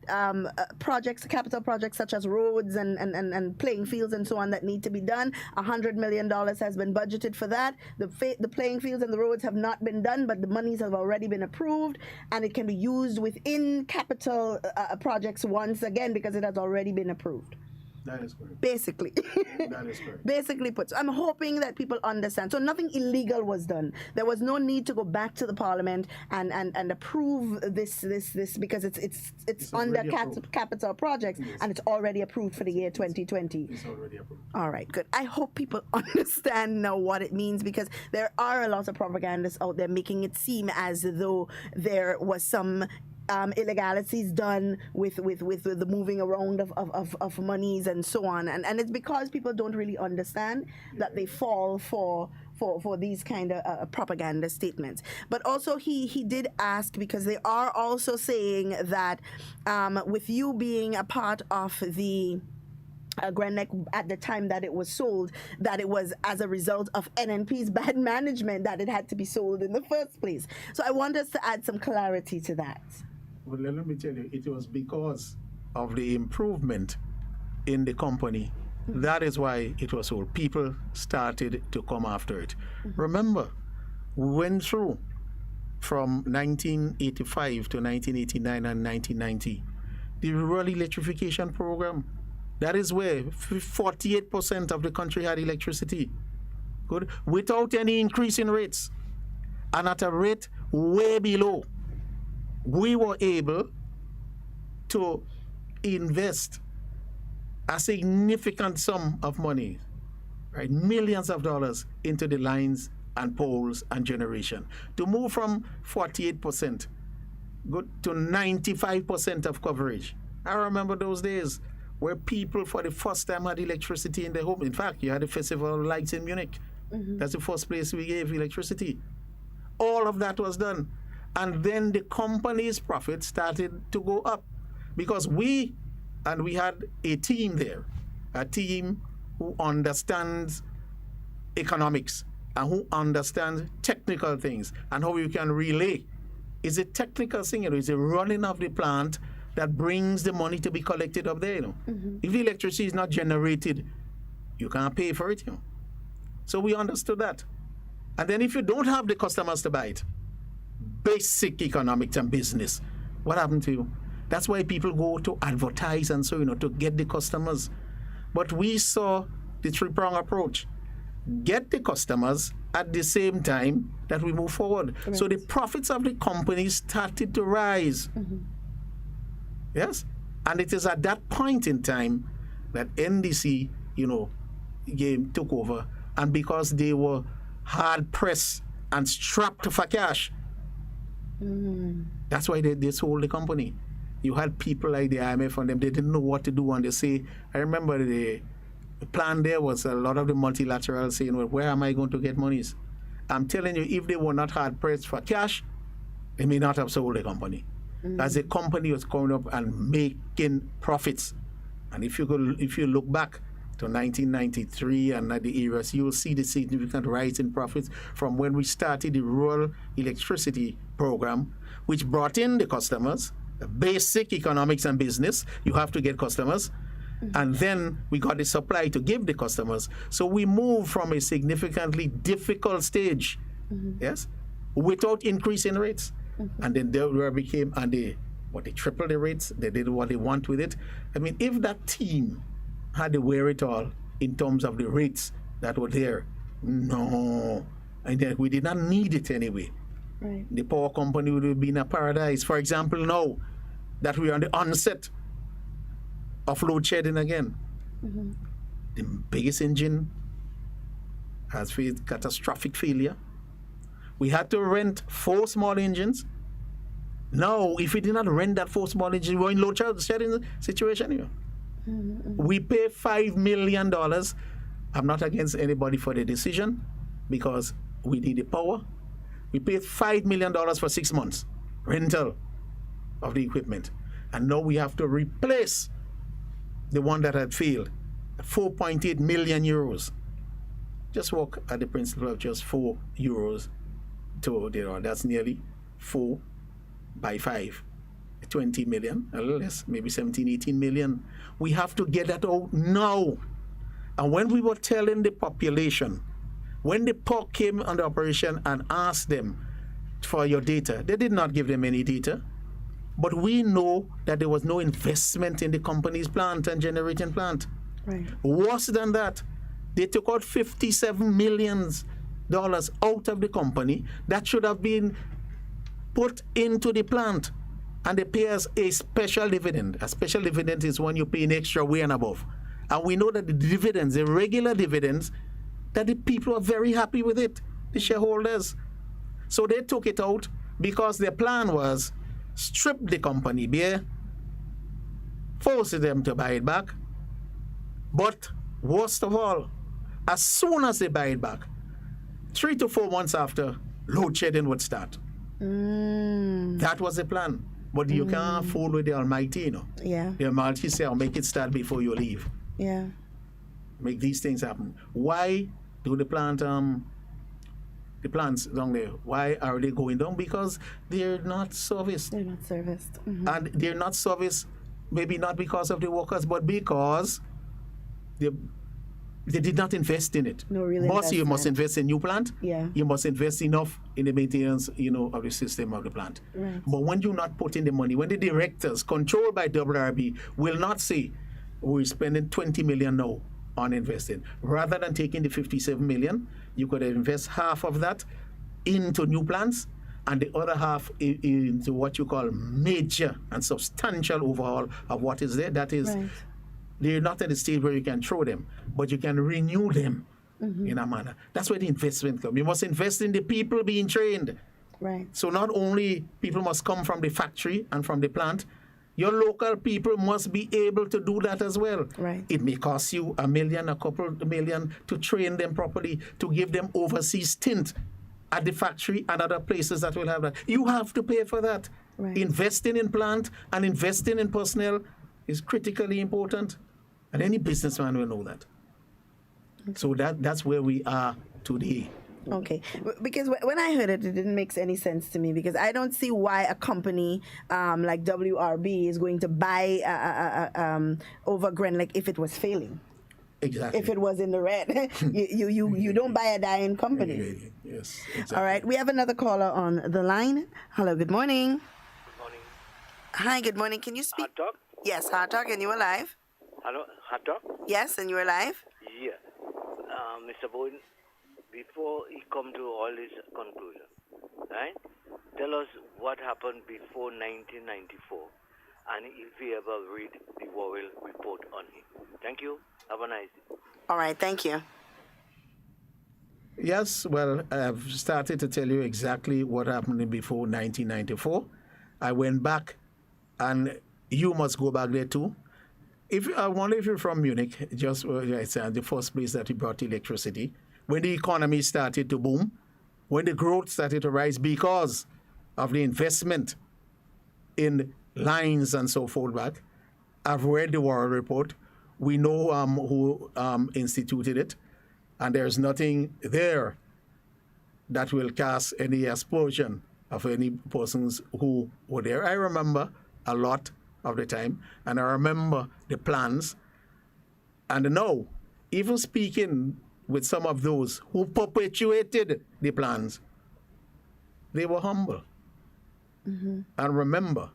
projects, capital projects such as roads and playing fields and so on that need to be done. $100 million has been budgeted for that. The playing fields and the roads have not been done, but the monies have already been approved, and it can be used within capital projects once again because it has already been approved.
That is correct.
Basically.
That is correct.
Basically put. So I'm hoping that people understand. So nothing illegal was done. There was no need to go back to the Parliament and approve this because it's under capital projects, yes, and it's already approved for the year 2020.
It's already approved.
All right, good. I hope people understand now what it means, because there are a lot of propagandists out there making it seem as though there was some illegalities done with the moving around of monies and so on, and it's because people don't really understand that they fall for these kind of propaganda statements. But also he did ask, because they are also saying that with you being a part of the Grenada at the time that it was sold, that it was as a result of NNP's bad management that it had to be sold in the first place. So I want us to add some clarity to that.
Well, let me tell you, it was because of the improvement in the company. That is why it was sold. People started to come after it. Remember, we went through from 1985 to 1989 and 1990 the rural electrification program. That is where 48% of the country had electricity. Good. Without any increase in rates, and at a rate way below. We were able to invest a significant sum of money, right, millions of dollars, into the lines and poles and generation, to move from 48% good to 95% of coverage. I remember those days where people for the first time had electricity in their home. In fact, you had the Festival of Lights in Munich. That's the first place we gave electricity. All of that was done. And then the company's profits started to go up, because we had a team there, a team who understands economics and who understands technical things and how you can relay. It's a technical thing, it's a running of the plant that brings the money to be collected up there. If the electricity is not generated, you can't pay for it. So we understood that. And then if you don't have the customers to buy it, basic economics and business. What happened to you? That's why people go to advertise and so, to get the customers. But we saw the three-prong approach. Get the customers at the same time that we move forward. Right. So the profits of the company started to rise. Yes? And it is at that point in time that NDC, game took over. And because they were hard pressed and strapped for cash, that's why they sold the company. You had people like the IMF and them, they didn't know what to do. And they say, I remember the plan there was a lot of the multilaterals saying, well, where am I going to get monies? I'm telling you, if they were not hard pressed for cash, they may not have sold the company. As the company was coming up and making profits. And if you look back to 1993 and at the eras, you will see the significant rise in profits from when we started the rural electricity program, which brought in the customers, basic economics and business. You have to get customers. And then we got the supply to give the customers. So we moved from a significantly difficult stage, yes, without increasing rates. And then there became, and they tripled the rates. They did what they want with it. I mean, if that team had the wherewithal in terms of the rates that were there, no, and then we did not need it anyway. Right. The power company would have been a paradise. For example, now that we are on the onset of load shedding again, the biggest engine has faced catastrophic failure. We had to rent 4 small engines. Now, if we did not rent that 4 small engines, we're in load shedding situation here. We pay $5 million. I'm not against anybody for the decision because we need the power. We paid $5 million for 6 months rental of the equipment. And now we have to replace the one that had failed, 4.8 million euros. Just work at the principle of just 4 euros to, that's nearly 4 by 5, 20 million, a little less, maybe 17, 18 million. We have to get that out now. And when we were telling the population, when the POC came under operation and asked them for your data, they did not give them any data. But we know that there was no investment in the company's plant and generating plant. Right. Worse than that, they took out $57 million out of the company that should have been put into the plant. And they pay us a special dividend. A special dividend is when you pay an extra way and above. And we know that the dividends, the regular dividends, that the people are very happy with it, the shareholders. So they took it out because their plan was strip the company bare, force them to buy it back. But worst of all, as soon as they buy it back, 3 to 4 months after, load shedding would start. That was the plan. But you can't fool with the Almighty,
Yeah.
The Almighty say, I'll make it start before you leave.
Yeah.
Make these things happen. Why do the plants down there, why are they going down? Because they're not serviced.
They're not serviced.
And they're not serviced, maybe not because of the workers, but because they did not invest in it.
No real
Boss, you must invest in new plant.
Yeah.
You must invest enough in the maintenance, of the system of the plant.
Right.
But when you not put in the money, when the directors controlled by WRB will not say, we're spending 20 million now on investing. Rather than taking the 57 million, you could invest half of that into new plants and the other half into what you call major and substantial overhaul of what is there. That is, right. They're not at the stage where you can throw them, but you can renew them in a manner. That's where the investment comes. You must invest in the people being trained.
Right.
So not only people must come from the factory and from the plant, your local people must be able to do that as well.
Right.
It may cost you $1 million, a couple of million to train them properly, to give them overseas stint at the factory and other places that will have that. You have to pay for that.
Right.
Investing in plant and investing in personnel is critically important. And any businessman will know that. So that's where we are today.
Okay, because when I heard it, it didn't make any sense to me because I don't see why a company like WRB is going to buy over Gren like if it was failing.
Exactly.
if it was in the red. you don't buy a dying company.
Yes, exactly.
All right, we have another caller on the line. Hello, good morning.
Good morning.
Hi, good morning. Can you speak?
Hard Talk?
Yes, Hard Talk, and you are live.
Hello, Hard Talk?
Yes, and you are live.
Yeah. Mr. Bowen, before he come to all his conclusion, right? Tell us what happened before 1994, and if we ever read the Worrell report on him. Thank you. Have a nice day.
All right, thank you.
Yes, well, I've started to tell you exactly what happened before 1994. I went back, and you must go back there too. I wonder if you're from Munich, just it's the first place that we brought electricity. When the economy started to boom, when the growth started to rise because of the investment in lines and so forth back. I've read the Worrell report. We know who instituted it, and there's nothing there that will cast any aspersion of any persons who were there. I remember a lot of the time, and I remember the plans. And now, even speaking with some of those who perpetuated the plans, they were humble. Mm-hmm. And remember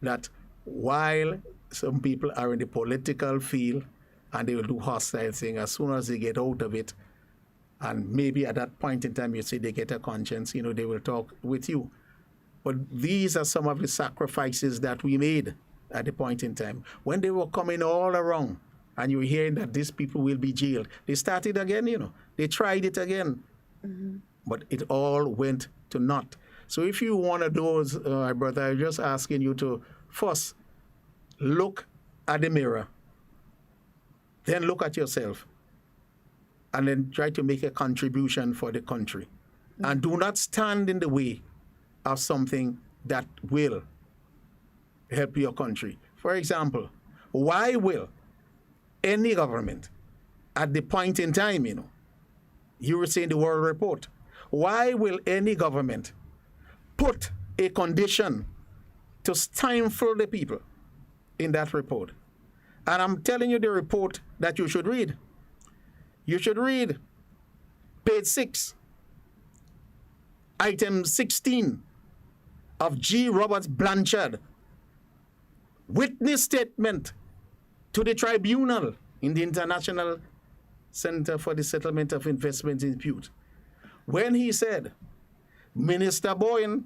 that while some people are in the political field and they will do hostile things, as soon as they get out of it, and maybe at that point in time you say they get a conscience, they will talk with you. But these are some of the sacrifices that we made at the point in time. When they were coming all around and you were hearing that these people will be jailed, they started again, They tried it again. Mm-hmm. But it all went to naught. So if you want to do, my brother, I'm just asking you to first look at the mirror, then look at yourself, and then try to make a contribution for the country. Mm-hmm. And do not stand in the way of something that will help your country. For example, why will any government at the point in time, you were saying the Worrell report, why will any government put a condition to stifle the people in that report? And I'm telling you the report that you should read. You should read page 6, item 16 of G. Roberts Blanchard, witness statement to the tribunal in the International Center for the Settlement of Investment Dispute, when he said Minister Bowen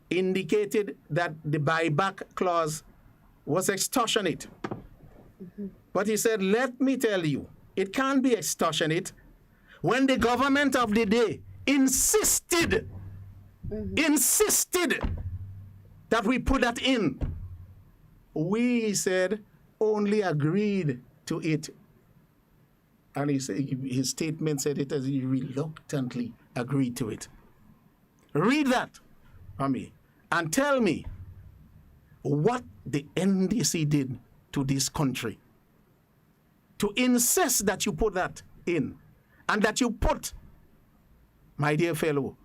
indicated that the buyback clause was extortionate. Mm-hmm. But he said, let me tell you, it can't be extortionate when the government of the day insisted that we put that in. We, he said, only agreed to it. And his statement said it as he reluctantly agreed to it. Read that for me and tell me what the NDC did to this country to insist that you put that in, and that you put, my dear fellow,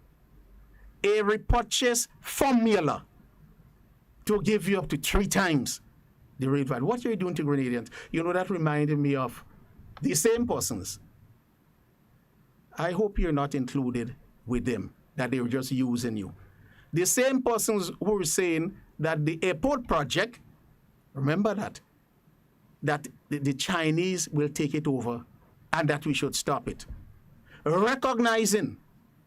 a repurchase formula to give you up to 3 times the rate value. What are you doing to Grenadians? That reminded me of the same persons. I hope you're not included with them, that they were just using you. The same persons who were saying that the airport project, remember that the Chinese will take it over and that we should stop it. Recognizing,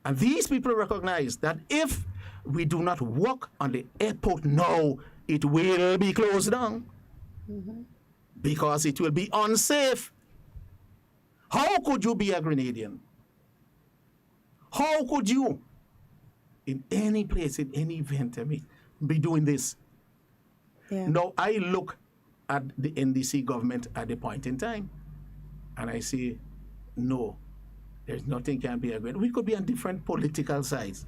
and these people recognize that if we do not work on the airport now, it will be closed down. Mm-hmm. Because it will be unsafe. How could you be a Grenadian? How could you, in any place, in any event, be doing this? Yeah. Now, I look at the NDC government at the point in time, and I say, no, there's nothing can be agreed. We could be on different political sides,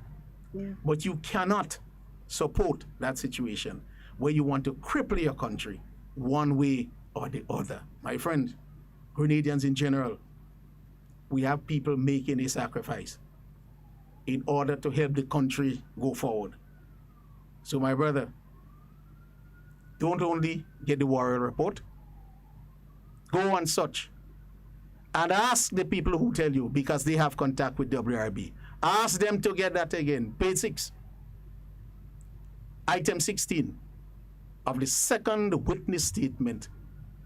but you cannot support that situation where you want to cripple your country one way or the other. My friend, Grenadians in general, we have people making a sacrifice in order to help the country go forward. So my brother, don't only get the Worrell report, Go on such. And ask the people who tell you, because they have contact with WRB. Ask them to get that again. Page 6. Item 16 of the second witness statement.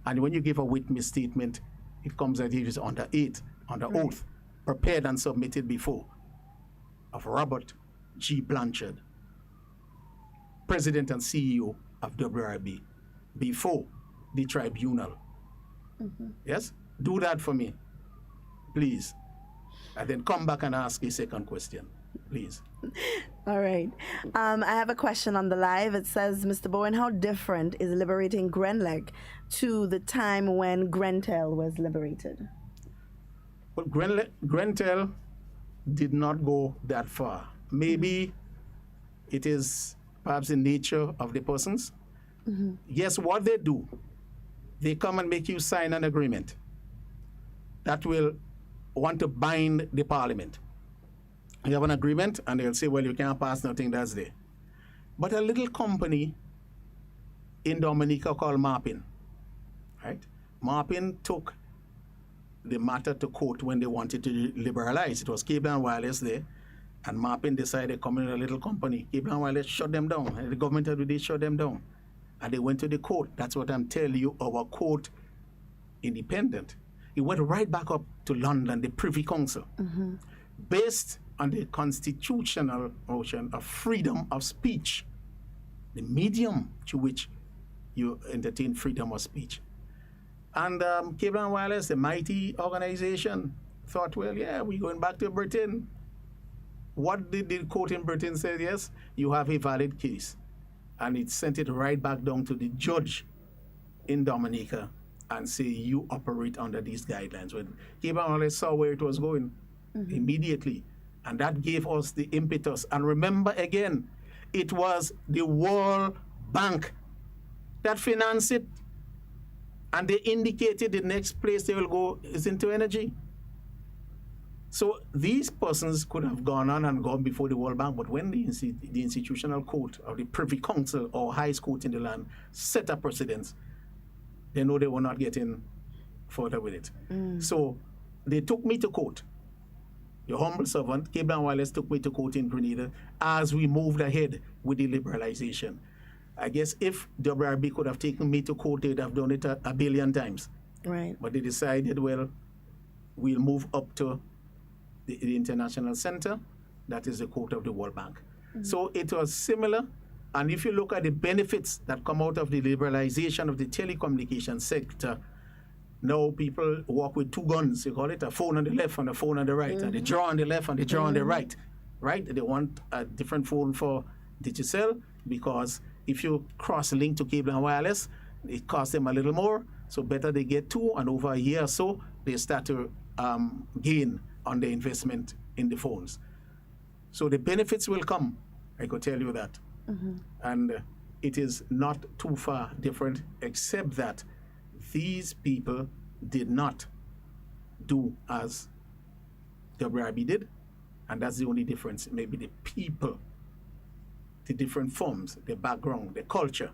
And when you give a witness statement, it comes that it is under oath, prepared and submitted before, of Robert G. Blanchard, President and CEO of WRB, before the tribunal. Yes? Do that for me, please. And then come back and ask a second question, please.
All right. I have a question on the live. It says, Mr. Bowen, how different is liberating Grenleg to the time when Grentel was liberated?
Well, Grentel did not go that far. Maybe it is perhaps the nature of the persons. Yes, what they do, they come and make you sign an agreement that will want to bind the parliament. You have an agreement, and they'll say, well, you can't pass nothing that's there. But a little company in Dominica called Marpin, right? Marpin took the matter to court when they wanted to liberalize. It was Cable and Wireless there, and Marpin decided to come in a little company. Cable and Wireless shut them down, and the government did shut them down. And they went to the court. That's what I'm telling you, our court independent. It went right back up to London, the Privy Council, based on the constitutional notion of freedom of speech, the medium to which you entertain freedom of speech. And Cable and Wireless, the mighty organization, thought, well, yeah, we're going back to Britain. What did the court in Britain say? Yes, you have a valid case. And it sent it right back down to the judge in Dominica and say, you operate under these guidelines. When Cable and Wireless saw where it was going immediately, and that gave us the impetus. And remember again, it was the World Bank that financed it. And they indicated the next place they will go is into energy. So these persons could have gone on and gone before the World Bank, but when the institutional court or the Privy Council or highest court in the land set a precedence, they know they were not getting further with it. So they took me to court. Your humble servant, Cable and Wireless, took me to court in Grenada as we moved ahead with the liberalization. I guess if WRB could have taken me to court, they'd have done it a billion times.
Right.
But they decided, well, we'll move up to the International Center, that is the court of the World Bank. So it was similar. And if you look at the benefits that come out of the liberalization of the telecommunication sector, now people walk with two guns. You call it a phone on the left and a phone on the right. And they draw on the left and they draw on the right. Right? They want a different phone for Digicel because if you cross-link to Cable and Wireless, it costs them a little more. So better they get two, and over a year or so, they start to gain on the investment in the phones. So the benefits will come, I could tell you that. And it is not too far different, except that these people did not do as WRB did, and that's the only difference. Maybe the people, the different forms, the background, the culture.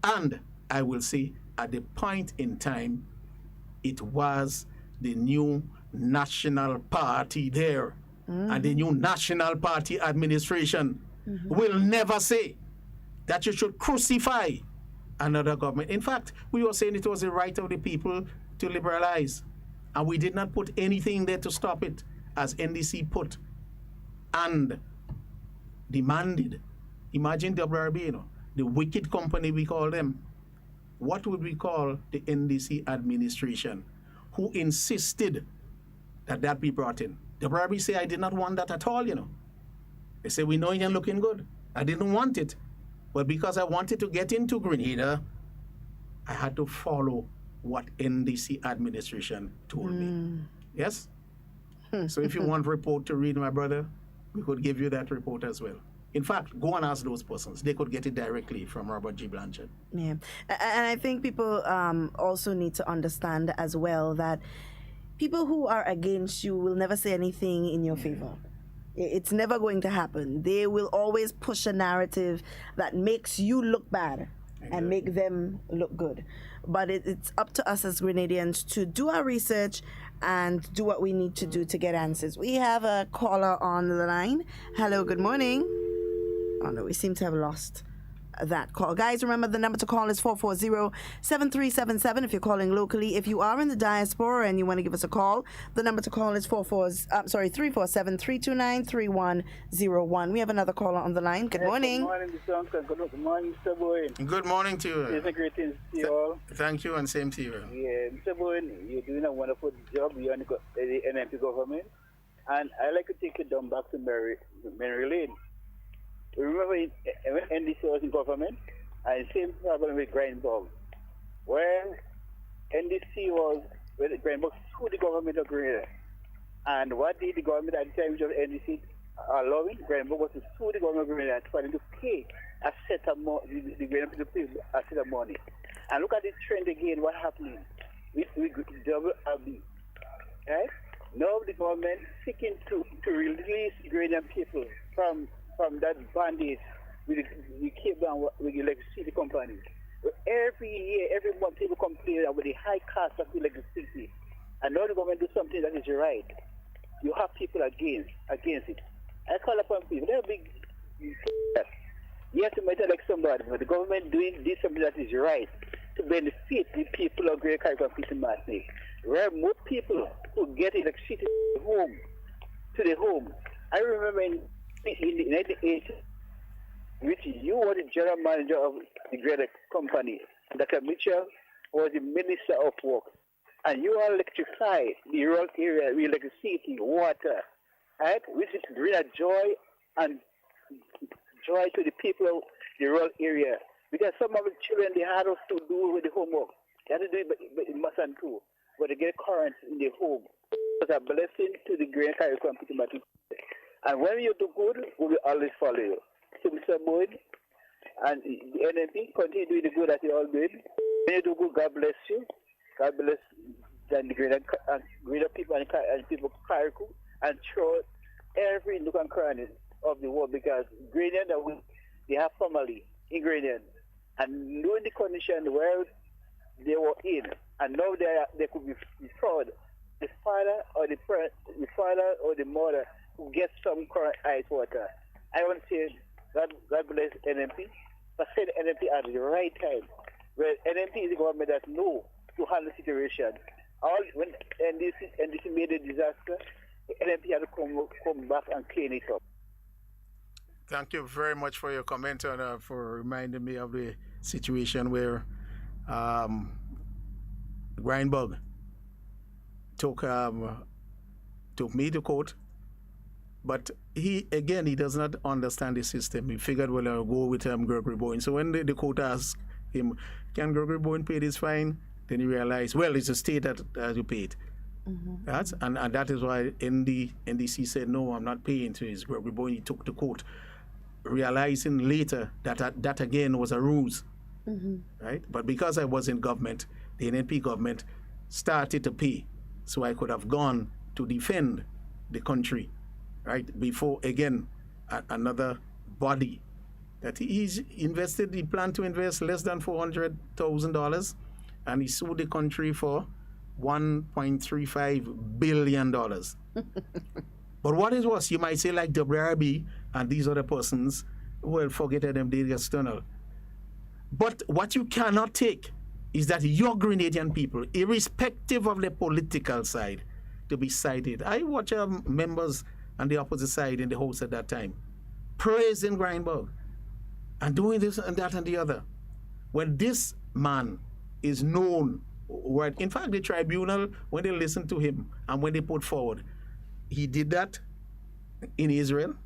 And I will say, at the point in time, it was the new National Party there. And the new National Party administration will never say that you should crucify another government. In fact, we were saying it was the right of the people to liberalize. And we did not put anything there to stop it, as NDC put and demanded. Imagine WRB, the wicked company we call them. What would we call the NDC administration, who insisted that be brought in? WRB say, I did not want that at all, They say, we know you're looking good. I didn't want it. But because I wanted to get into Grenada, I had to follow what NDC administration told me. Yes? So if you want a report to read, my brother, we could give you that report as well. In fact, go and ask those persons. They could get it directly from Robert G. Blanchard. Yeah.
And I think people also need to understand as well that people who are against you will never say anything in your favor. It's never going to happen. They will always push a narrative that makes you look bad. and make them look good. But it's up to us as Grenadians to do our research and do what we need to do to get answers. We have a caller on the line. Hello, good morning. Oh no, we seem to have lost that call. Guys, remember the number to call is 440-7377 if you're calling locally. If you are in the diaspora and you want to give us a call, the number to call is 347-329-3101. We have another caller on the line. Good morning.
Good morning, Mr. Uncle. Good morning, Mr. Bowen.
Good morning to you.
It's a great thing to see you all.
Thank you, and same to you.
Yeah, Mr. Bowen, you're doing a wonderful job. You're on the NMP government. And I'd like to take you down back to Mary Lane. Remember when NDC was in government, and same problem with Grindbog. When NDC was, when Grindbog sued the government of Grenada, and what did the government at the time, which was NDC allowing Grindbog, was to sue the government of Grenada for them to pay a set of money, the Grenada to pay a set of money. And look at this trend again, what happening with WIB, right? Now the government seeking to release Grenadian people from that bondage with the cable and with the electricity companies. Every year, every month, people complain about the high cost of electricity. And now the government do something that is right. You have people against it. I call upon people. They're big. Yes, you might elect somebody, but the government doing something that is right to benefit the people of Great Carriacou and Martinique. Where more people who get electricity to the home. I remember in the 1980s, which you were the general manager of the Grenada company. Dr. Mitchell was the Minister of Works. And you electrified the rural area with electricity, water, right? Which is bring a joy and joy to the people of the rural area. Because some of the children, they had us to do with the homework. They had to do it, but it mustn't do. But they get current in the home. It's a blessing to the Great Carriacou and Martinique. And when you do good, we will always follow you. So, Mr. Boyd and the NMP, continue doing the good that you all did. When you do good, God bless you. God bless the Grenada people and people of Carriacou, and throughout every nook and cranny of the world, because Grenada, they have family in Grenada. And knowing the condition where they were in, and now they could be proud. The father or the mother who gets some current ice water. I want to say God bless NMP, but send NMP at the right time. Where NMP is the government that knows to handle the situation. When NDC made a disaster, the NMP had to come back and clean it up.
Thank you very much for your comment and for reminding me of the situation where Grindbug took me to court, but he does not understand the system. He figured, well, I'll go with Gregory Bowen. So when the court asked him, can Gregory Bowen pay this fine? Then he realized, well, it's a state that has to pay it. Mm-hmm. And that is why NDC said, no, I'm not paying to his Gregory Bowen. He took the court, realizing later that again was a ruse. Mm-hmm. Right? But because I was in government, the NNP government started to pay. So I could have gone to defend the country, right? Before, again, another body that he planned to invest less than $400,000, and he sued the country for $1.35 billion. But what it was, you might say, like WIB and these other persons, well, forget them, they get tunnel. But what you cannot take is that your Grenadian people, irrespective of the political side, to be cited. I watch members on the opposite side in the House at that time praising Grindbug and doing this and that and the other. When this man is known, in fact, the tribunal, when they listened to him and when they put forward, he did that in Israel,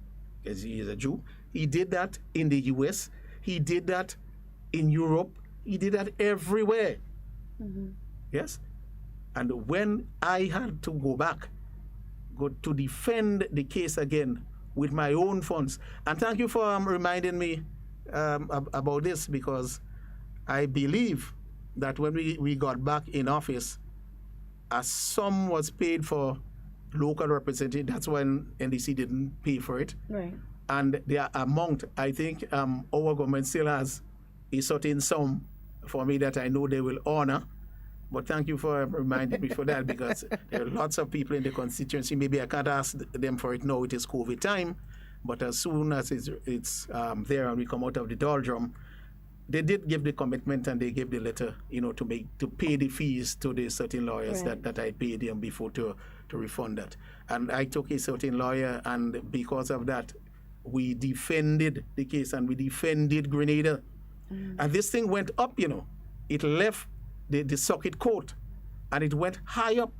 because he is a Jew. He did that in the US. He did that in Europe. He did that everywhere. Mm-hmm. Yes? And when I had to go to defend the case again with my own funds, and thank you for reminding me about this, because I believe that when we got back in office, a sum was paid for local representative. That's when NDC didn't pay for it. Right. And the amount, I think our government still has a certain sum for me that I know they will honor. But thank you for reminding me for that, because there are lots of people in the constituency. Maybe I can't ask them for it now. It is COVID time. But as soon as it's there and we come out of the doldrum, they did give the commitment and they gave the letter, to pay the fees to the certain lawyers that I paid them before to refund that. And I took a certain lawyer, and because of that, we defended the case and we defended Grenada. And this thing went up, It left the circuit court and it went high up,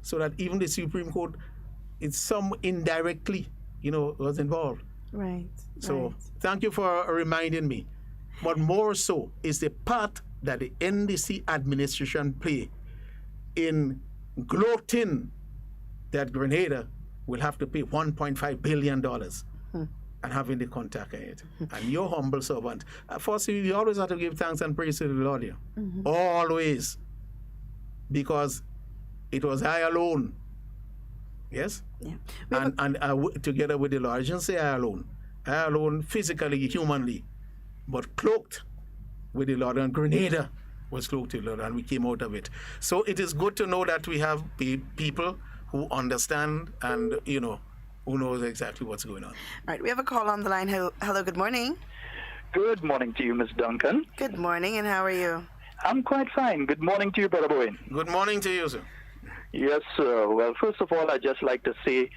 so that even the Supreme Court, it's some indirectly, was involved.
Right.
So thank you for reminding me. But more so is the part that the NDC administration play in gloating that Grenada will have to pay $1.5 billion and having the contact in it. And your humble servant. Firstly, you always have to give thanks and praise to the Lord here. Always. Because it was I alone. Yes?
Yeah.
And together with the Lord. I shouldn't say I alone. I alone physically, humanly, but cloaked with the Lord. And Grenada was cloaked with the Lord, and we came out of it. So it is good to know that we have people who understand and, who knows exactly what's going on.
All right, we have a call on the line. Hello, good morning.
Good morning to you, Ms. Duncan.
Good morning, and how are you?
I'm quite fine. Good morning to you, Brother Bowen.
Good morning to you, sir.
Yes, sir. Well, first of all, I'd just like to say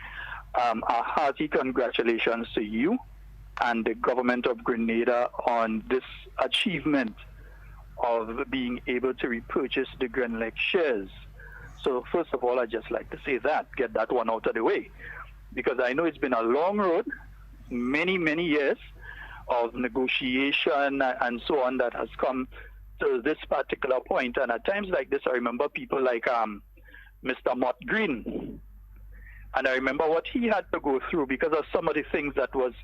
a hearty congratulations to you and the government of Grenada on this achievement of being able to repurchase the Grenlec shares. So first of all, I'd just like to say that, get that one out of the way. Because I know it's been a long road, many, many years of negotiation and so on that has come to this particular point. And at times like this, I remember people like Mr. Mott Green. And I remember what he had to go through because of some of the things that was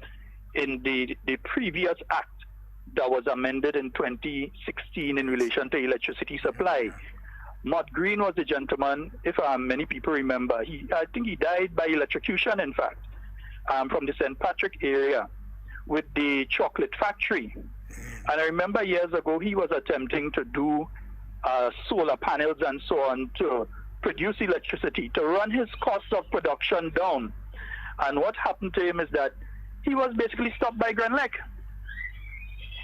in the previous act that was amended in 2016 in relation to electricity supply. Mott Green was the gentleman, if many people remember, I think he died by electrocution, in fact, from the St. Patrick area with the chocolate factory. And I remember years ago, he was attempting to do solar panels and so on to produce electricity, to run his cost of production down. And what happened to him is that he was basically stopped by Grenlec.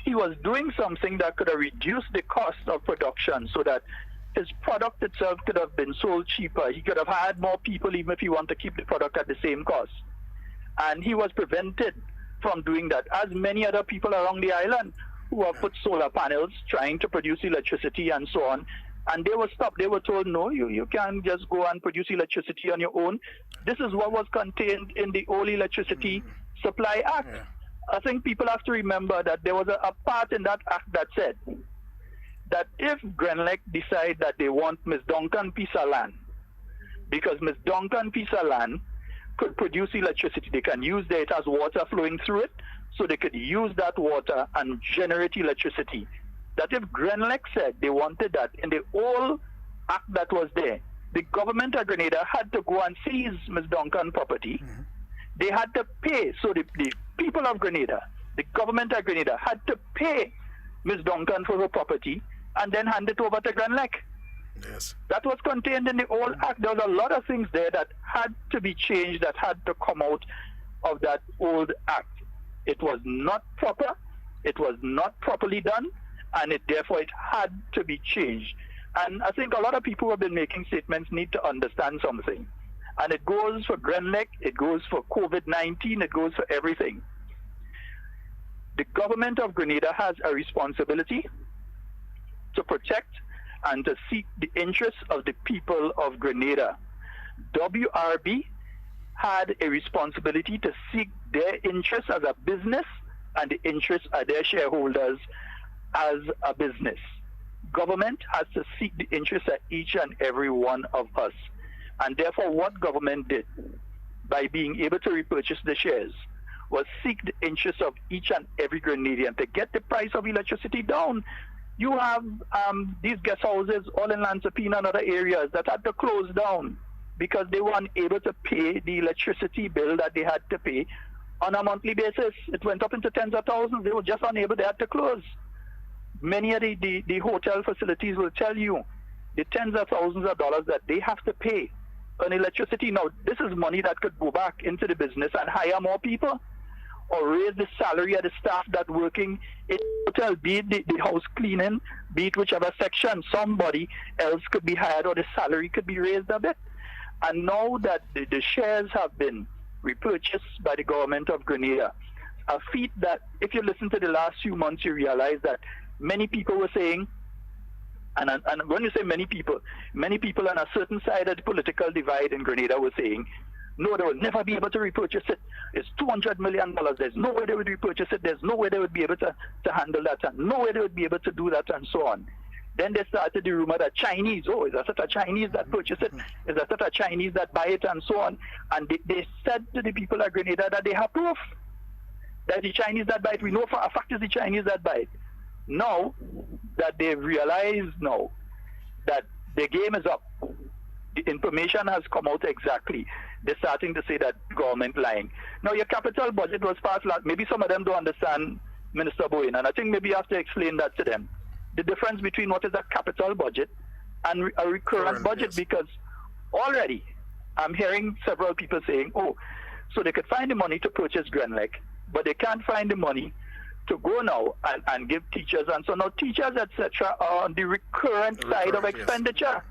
He was doing something that could have reduced the cost of production so that his product itself could have been sold cheaper. He could have had more people even if he wanted to keep the product at the same cost. And he was prevented from doing that, as many other people around the island who have put solar panels trying to produce electricity and so on. And they were stopped. They were told, no, you can't just go and produce electricity on your own. This is what was contained in the old Electricity Supply Act. Yeah. I think people have to remember that there was a part in that act that said that if Grenlec decide that they want Ms. Duncan piece of land, because Ms. Duncan piece of land could produce electricity, they can use that, it has water flowing through it, so they could use that water and generate electricity. That if Grenlec said they wanted that in the old act that was there, the government of Grenada had to go and seize Ms. Duncan property. They had to pay, so the people of Grenada, the government of Grenada had to pay Ms. Duncan for her property and then hand it over to Grenlec.
Yes.
That was contained in the old act. There was a lot of things there that had to be changed, that had to come out of that old act. It was not proper, it was not properly done, and therefore it had to be changed. And I think a lot of people who have been making statements need to understand something. And it goes for Grenlec, it goes for COVID-19, it goes for everything. The government of Grenada has a responsibility to protect and to seek the interests of the people of Grenada. WRB had a responsibility to seek their interests as a business and the interests of their shareholders as a business. Government has to seek the interests of each and every one of us. And therefore what government did by being able to repurchase the shares was seek the interests of each and every Grenadian to get the price of electricity down. You have these guest houses all in Lansapine and other areas that had to close down because they weren't able to pay the electricity bill that they had to pay on a monthly basis. It went up into tens of thousands. They were just unable. They had to close. many of the hotel facilities will tell you the tens of thousands of dollars that they have to pay on electricity. Now, this is money that could go back into the business and hire more people, or raise the salary of the staff that working in the hotel, be it the house cleaning, be it whichever section, somebody else could be hired, or the salary could be raised a bit. And now that the shares have been repurchased by the government of Grenada, a feat that, if you listen to the last few months, you realize that many people were saying, and when you say many people on a certain side of the political divide in Grenada were saying, no, they will never be able to repurchase it. It's $200 million. There's no way they would repurchase it. There's no way they would be able to handle that, and no way they would be able to do that, and so on. Then they started the rumor that Chinese, is that such a Chinese that purchase it? Is that such a Chinese that buy it, and so on? And they said to the people of Grenada that they have proof that the Chinese that buy it, we know for a fact it's the Chinese that buy it. Now that they've realized now that the game is up, the information has come out exactly. They're starting to say that government lying. Now, your capital budget was passed last. Maybe some of them don't understand, Minister BOWEN, and I think maybe you have to explain that to them. The difference between what is a capital budget and a recurrent budget, because already I'm hearing several people saying, so they could find the money to purchase Grenlec, but they can't find the money to go now and give teachers, and so now teachers, etc., are on the recurrent side of expenditure.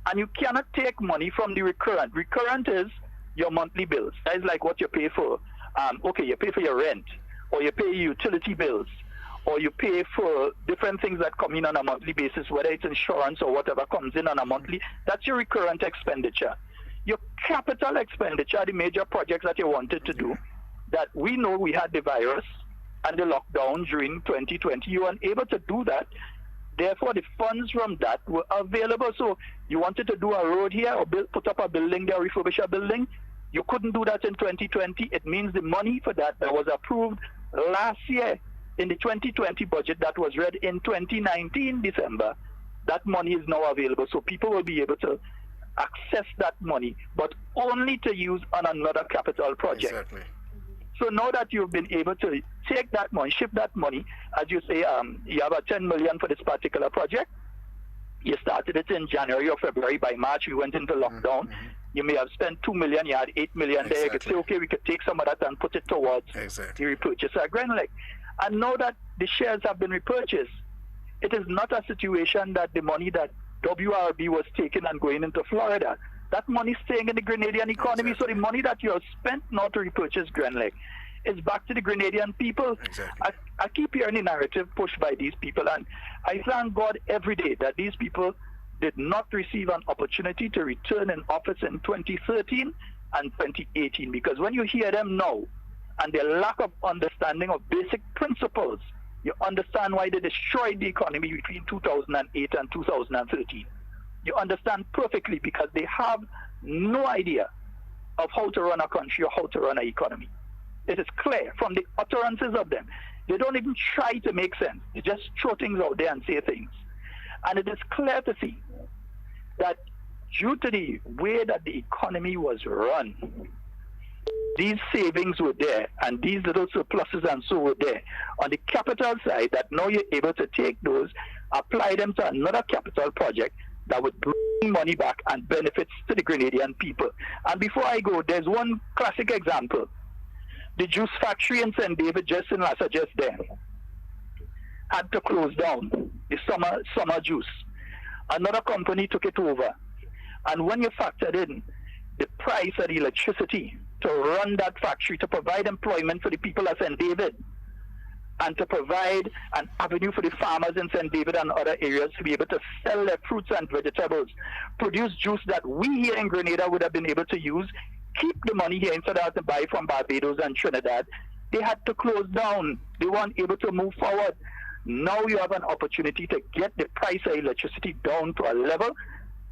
And you cannot take money from the recurrent. Recurrent is your monthly bills. That is like what you pay for. You pay for your rent, or you pay your utility bills, or you pay for different things that come in on a monthly basis, whether it's insurance or whatever comes in on a monthly. That's your recurrent expenditure. Your capital expenditure, the major projects that you wanted to do, that we know we had the virus and the lockdown during 2020, you weren't able to do that. Therefore, the funds from that were available. So you wanted to do a road here, or put up a building there, refurbish a building. You couldn't do that in 2020. It means the money for that was approved last year in the 2020 budget that was read in 2019 December. That money is now available. So people will be able to access that money, but only to use on another capital project.
Exactly.
So now that you've been able to take that money, shift that money, as you say, you have a 10 million for this particular project. You started it in January or February. By March, you went into lockdown. You may have spent 2 million, you had 8 million there. You could say, okay, we could take some of that and put it towards the repurchase of Grenlec. And now that the shares have been repurchased, it is not a situation that the money that WRB was taking and going into Florida, that money is staying in the Grenadian economy. So the money that you have spent now to repurchase Grenlec is back to the Grenadian people. I keep hearing the narrative pushed by these people, and I thank God every day that these people did not receive an opportunity to return in office in 2013 and 2018, because when you hear them now and their lack of understanding of basic principles, you understand why they destroyed the economy between 2008 and 2013. You understand perfectly, because they have no idea of how to run a country or how to run an economy. It is clear from the utterances of them. They don't even try to make sense. They just throw things out there and say things. And it is clear to see that due to the way that the economy was run, these savings were there, and these little surpluses and so were there on the capital side, that now you're able to take those, apply them to another capital project that would bring money back and benefits to the Grenadian people. And before I go, there's one classic example. The juice factory in St. David, just in Lassa, just there, had to close down. The summer juice. Another company took it over. And when you factored in the price of the electricity to run that factory, to provide employment for the people of St. David, and to provide an avenue for the farmers in St. David and other areas to be able to sell their fruits and vegetables, produce juice that we here in Grenada would have been able to use, keep the money here instead of having to buy from Barbados and Trinidad, they had to close down. They weren't able to move forward. Now you have an opportunity to get the price of electricity down to a level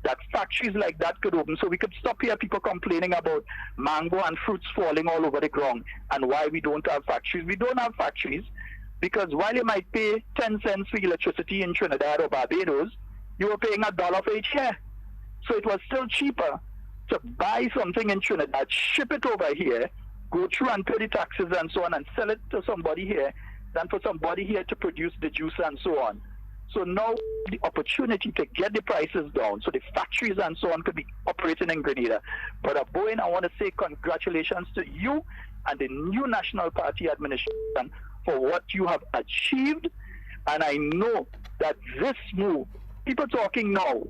that factories like that could open. So we could stop here people complaining about mango and fruits falling all over the ground and why we don't have factories. We don't have factories because while you might pay 10 cents for electricity in Trinidad or Barbados, you were paying $1 for each year. So it was still cheaper to buy something in Trinidad, ship it over here, go through and pay the taxes and so on, and sell it to somebody here, than for somebody here to produce the juice and so on. So now the opportunity to get the prices down, so the factories and so on could be operating in Grenada. But BOWEN, I want to say congratulations to you and the new National Party administration for what you have achieved. And I know that this move, people talking now,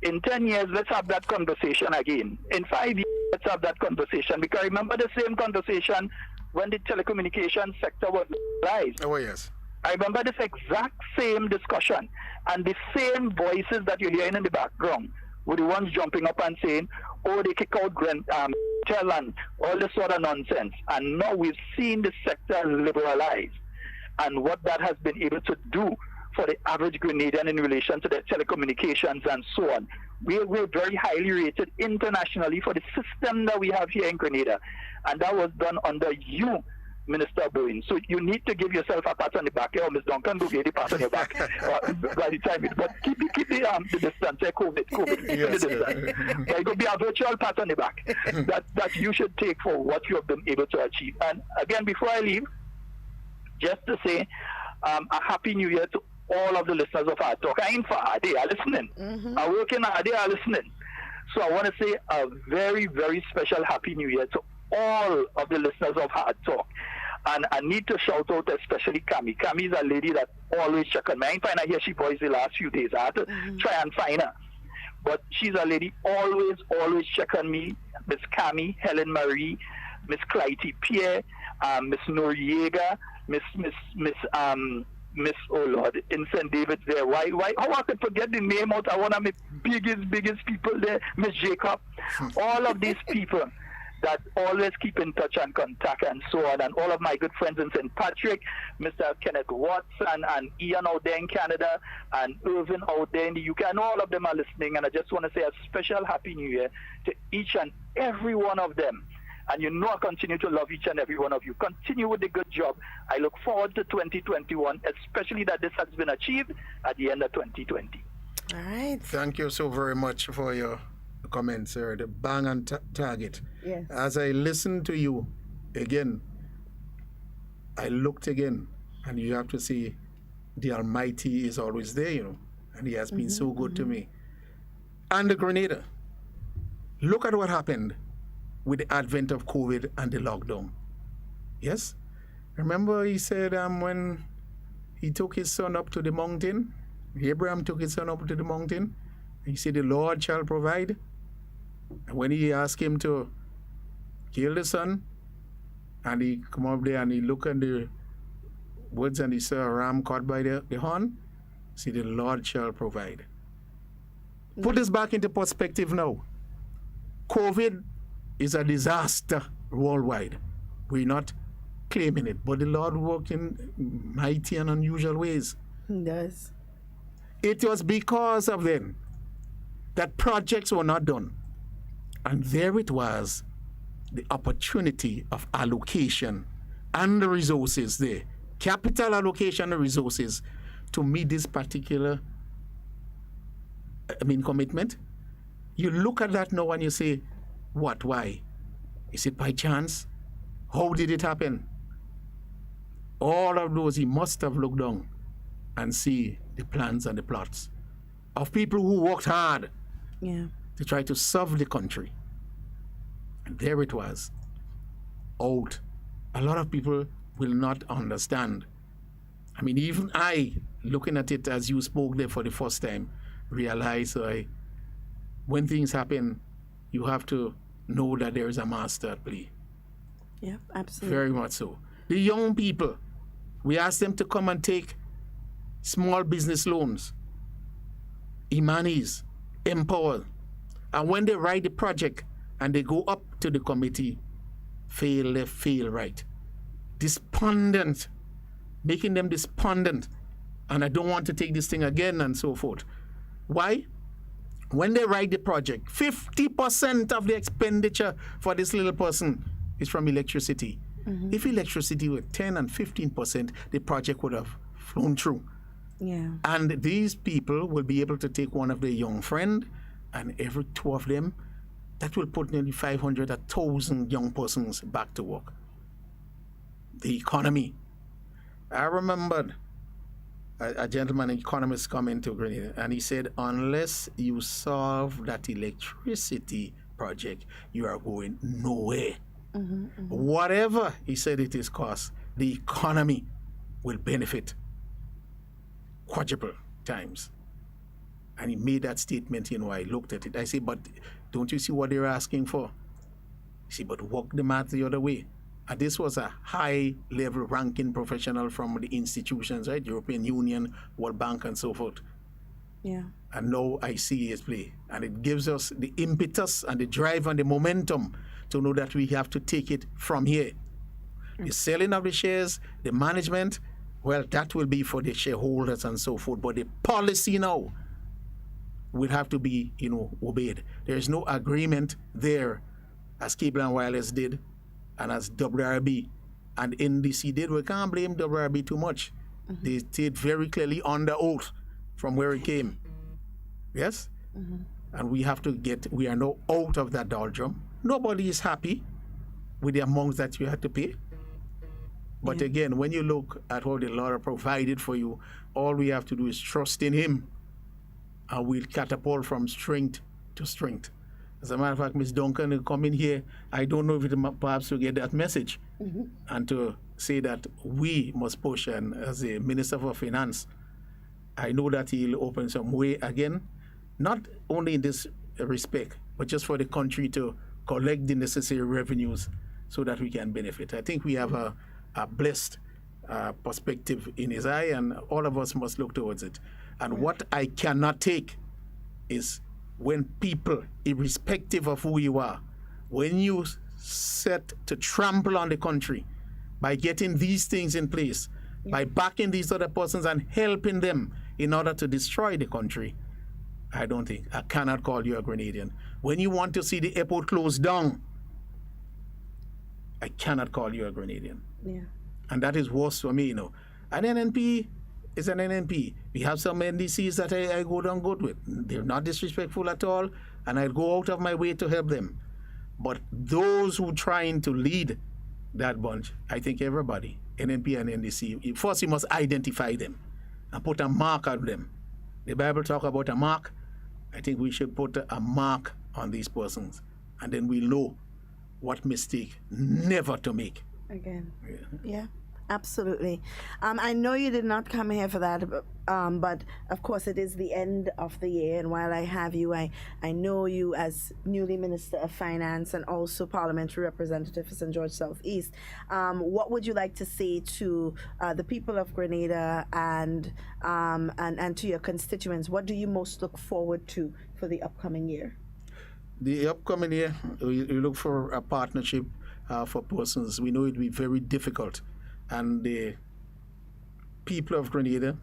in 10 years, let's have that conversation again. In 5 years, let's have that conversation. Because remember the same conversation when the telecommunications sector was liberalized.
Oh, yes.
I remember this exact same discussion, and the same voices that you're hearing in the background were the ones jumping up and saying, oh, they kick out Tel and all this sort of nonsense. And now we've seen the sector liberalize, and what that has been able to do for the average Grenadian in relation to the telecommunications and so on. We're very highly rated internationally for the system that we have here in Grenada, and that was done under you, Minister BOWEN. So you need to give yourself a pat on the back. Ms. Duncan will give the pat on your back by the time. But keep the distance. COVID.
Yes,
the distance. It could be a virtual pat on the back that you should take for what you have been able to achieve. And again, before I leave, just to say a happy new year to all of the listeners of HARDTALK. I ain't far, they are listening. I work in they are listening. So I want to say a very, very special happy new year to all of the listeners of HARDTALK. And I need to shout out especially Cami. Cami is a lady that always check on me. I ain't find her here, she voiced the last few days. I had to try and find her. But she's a lady always check on me. Miss Cami, Helen Marie, Miss Clytie Pierre, Miss Noriega, Miss oh Lord, in St. David's there. Why how I could forget the name out? I want to biggest people there, Miss Jacob. All of these people that always keep in touch and contact and so on, and all of my good friends in St. Patrick, Mr. Kenneth Watts and Ian out there in Canada, and Irvin out there in the UK, and all of them are listening, and I just want to say a special Happy New Year to each and every one of them. And you know I continue to love each and every one of you. Continue with the good job. I look forward to 2021, especially that this has been achieved at the end of 2020.
All right.
Thank you so very much for your comments, sir. The bang on target.
Yes.
As I listened to you again, I looked again, and you have to see the Almighty is always there, you know, and He has been so good to me. And the Grenada. Look at what happened with the advent of COVID and the lockdown. Yes? Remember he said when he took his son up to the mountain, Abraham took his son up to the mountain, he said, the Lord shall provide. And when he asked him to kill the son, and he come up there and he looked at the woods and he saw a ram caught by the horn, he said, the Lord shall provide. Put this back into perspective now. COVID is a disaster worldwide. We're not claiming it, but the Lord worked in mighty and unusual ways.
He does.
It was because of them that projects were not done. And there it was, the opportunity of allocation and the resources there, capital allocation and resources to meet this particular commitment. You look at that now and you say, what, why? Is it by chance? How did it happen? All of those, he must have looked down and see the plans and the plots of people who worked hard to try to serve the country. And there it was, out. A lot of people will not understand. I mean, even I, looking at it as you spoke there for the first time, realized when things happen, you have to know that there is a master at play.
Yeah, absolutely.
Very much so. The young people, we ask them to come and take small business loans, Imanis, Empower. And when they write the project and they go up to the committee, fail left, fail right. Despondent, making them despondent. And I don't want to take this thing again and so forth. Why? When they write the project, 50% of the expenditure for this little person is from electricity. If electricity were 10 and 15%, the project would have flown through.
Yeah.
And these people will be able to take one of their young friends, and every two of them, that will put nearly 500, 1,000 young persons back to work. The economy. I remembered a gentleman, an economist, coming to Grenada, and he said, unless you solve that electricity project, you are going nowhere. Whatever he said it is cost, the economy will benefit quadruple times. And he made that statement, I looked at it. I said, but don't you see what they're asking for? He said, but work the math the other way. And this was a high-level ranking professional from the institutions, right? European Union, World Bank, and so forth.
Yeah.
And now I see his play. And it gives us the impetus and the drive and the momentum to know that we have to take it from here. The selling of the shares, the management, well, that will be for the shareholders and so forth. But the policy now will have to be, obeyed. There is no agreement there, as Cable and Wireless did, and as WRB and NDC did. We can't blame WRB too much. They stayed very clearly on the oath from where it came. Yes? And we are now out of that doldrum. Nobody is happy with the amounts that you had to pay. But again, when you look at what the Lord provided for you, all we have to do is trust in Him, and we'll catapult from strength to strength. As a matter of fact, Ms. Duncan will come in here. I don't know if it perhaps to get that message and to say that we must push. And as a Minister for Finance, I know that he'll open some way again, not only in this respect, but just for the country to collect the necessary revenues so that we can benefit. I think we have a blessed perspective in his eye, and all of us must look towards it. And what I cannot take is when people, irrespective of who you are, when you set to trample on the country by getting these things in place, by backing these other persons and helping them in order to destroy the country, I cannot call you a Grenadian. When you want to see the airport closed down, I cannot call you a Grenadian.
Yeah.
And that is worse for me, An NNP is an NNP. We have some NDCs that I go down good with. They're not disrespectful at all, and I go out of my way to help them. But those who trying to lead that bunch, I think everybody, NNP and NDC, first you must identify them and put a mark on them. The Bible talk about a mark. I think we should put a mark on these persons, and then we'll know what mistake never to make.
Again. Yeah. Absolutely. I know you did not come here for that, but of course it is the end of the year, and while I have you, I know you as newly Minister of Finance and also Parliamentary Representative for St. George South East. What would you like to say to the people of Grenada and to your constituents? What do you most look forward to for the upcoming year?
The upcoming year, we look for a partnership for persons. We know it will be very difficult. And the people of Grenada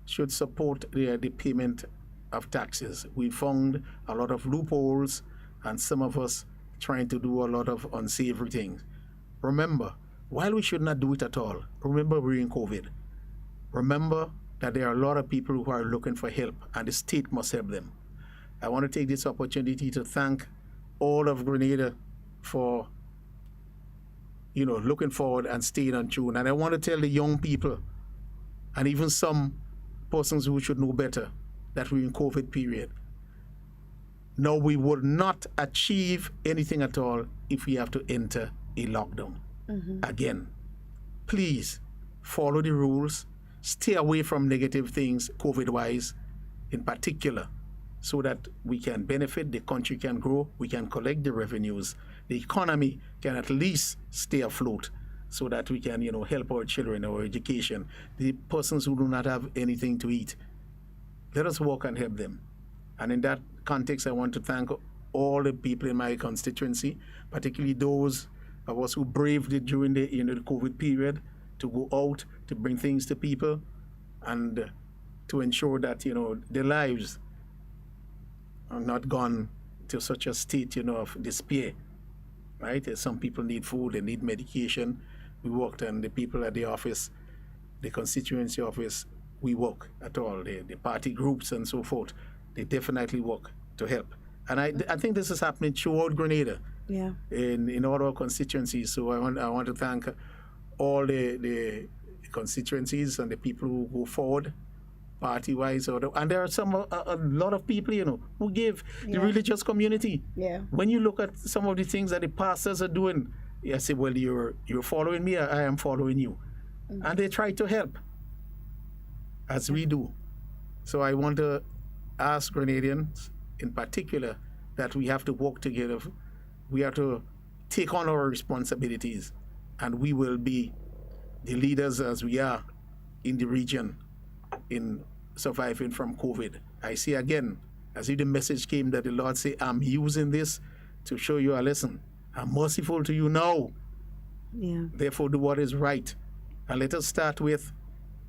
should support the payment of taxes. We found a lot of loopholes, and some of us trying to do a lot of unsavory things. Remember, while we should not do it at all, remember we're in COVID. Remember that there are a lot of people who are looking for help, and the state must help them. I want to take this opportunity to thank all of Grenada for looking forward and staying on tune. And I want to tell the young people, and even some persons who should know better, that we're in COVID period. No, we will not achieve anything at all if we have to enter a lockdown. Again, please follow the rules, stay away from negative things, COVID-wise in particular, so that we can benefit, the country can grow, we can collect the revenues, the economy can at least stay afloat so that we can, help our children, our education, the persons who do not have anything to eat. Let us work and help them. And in that context, I want to thank all the people in my constituency, particularly those of us who braved it during the, the COVID period, to go out, to bring things to people, and to ensure that, their lives are not gone to such a state, of despair. Right? Some people need food, they need medication. We worked, and the people at the office, the constituency office, we work at all. The party groups and so forth, they definitely work to help. And I think this is happening throughout Grenada, in all our constituencies. So I want to thank all the constituencies and the people who go forward party-wise, and there are a lot of people, who give the religious community.
Yeah.
When you look at some of the things that the pastors are doing, you say, well, you're following me, I am following you. Mm-hmm. And they try to help, as we do. So I want to ask Grenadians in particular that we have to work together. We have to take on our responsibilities, and we will be the leaders as we are in the region in surviving from COVID. I see again, as if the message came that the Lord say, I'm using this to show you a lesson. I'm merciful to you now.
Yeah.
Therefore, do what is right. And let us start with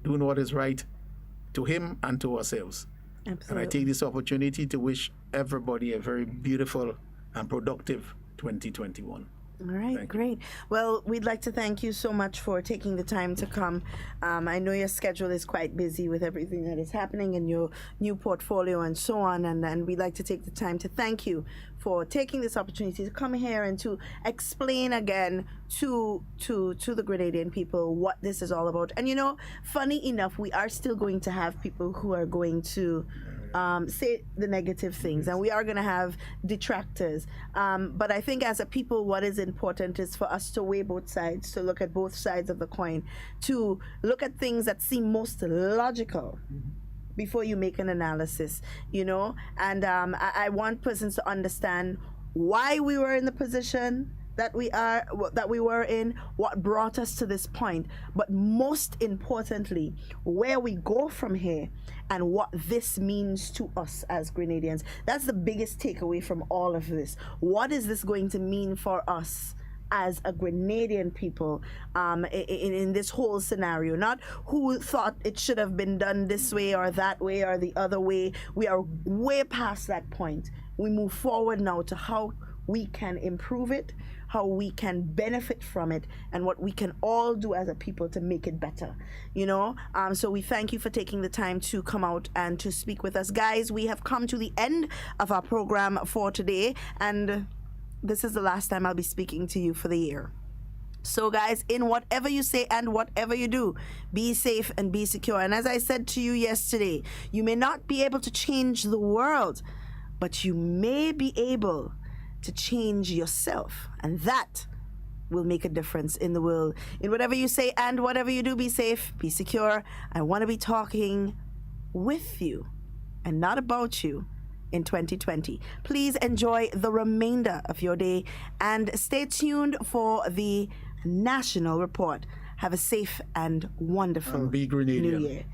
doing what is right to Him and to ourselves.
Absolutely.
And I take this opportunity to wish everybody a very beautiful and productive 2021.
All right, great. Well, we'd like to thank you so much for taking the time to come. I know your schedule is quite busy with everything that is happening in your new portfolio and so on, and we'd like to take the time to thank you for taking this opportunity to come here and to explain again to the Grenadian people what this is all about. And funny enough, we are still going to have people who are going to say the negative things, and we are going to have detractors. But I think as a people, what is important is for us to weigh both sides, to look at both sides of the coin, to look at things that seem most logical before you make an analysis, And I want persons to understand why we were in the position that we were in, what brought us to this point, but most importantly, where we go from here and what this means to us as Grenadians. That's the biggest takeaway from all of this. What is this going to mean for us as a Grenadian people in this whole scenario? Not who thought it should have been done this way or that way or the other way. We are way past that point. We move forward now to how we can improve it, how we can benefit from it, and what we can all do as a people to make it better, So we thank you for taking the time to come out and to speak with us. Guys, we have come to the end of our program for today, and this is the last time I'll be speaking to you for the year. So guys, in whatever you say and whatever you do, be safe and be secure. And as I said to you yesterday, you may not be able to change the world, but you may be able to change yourself, and that will make a difference in the world. In whatever you say and whatever you do, be safe, be secure. I want to be talking with you and not about you in 2020. Please enjoy the remainder of your day and stay tuned for the National Report. Have a safe and wonderful
and be Grenadian.
New Year.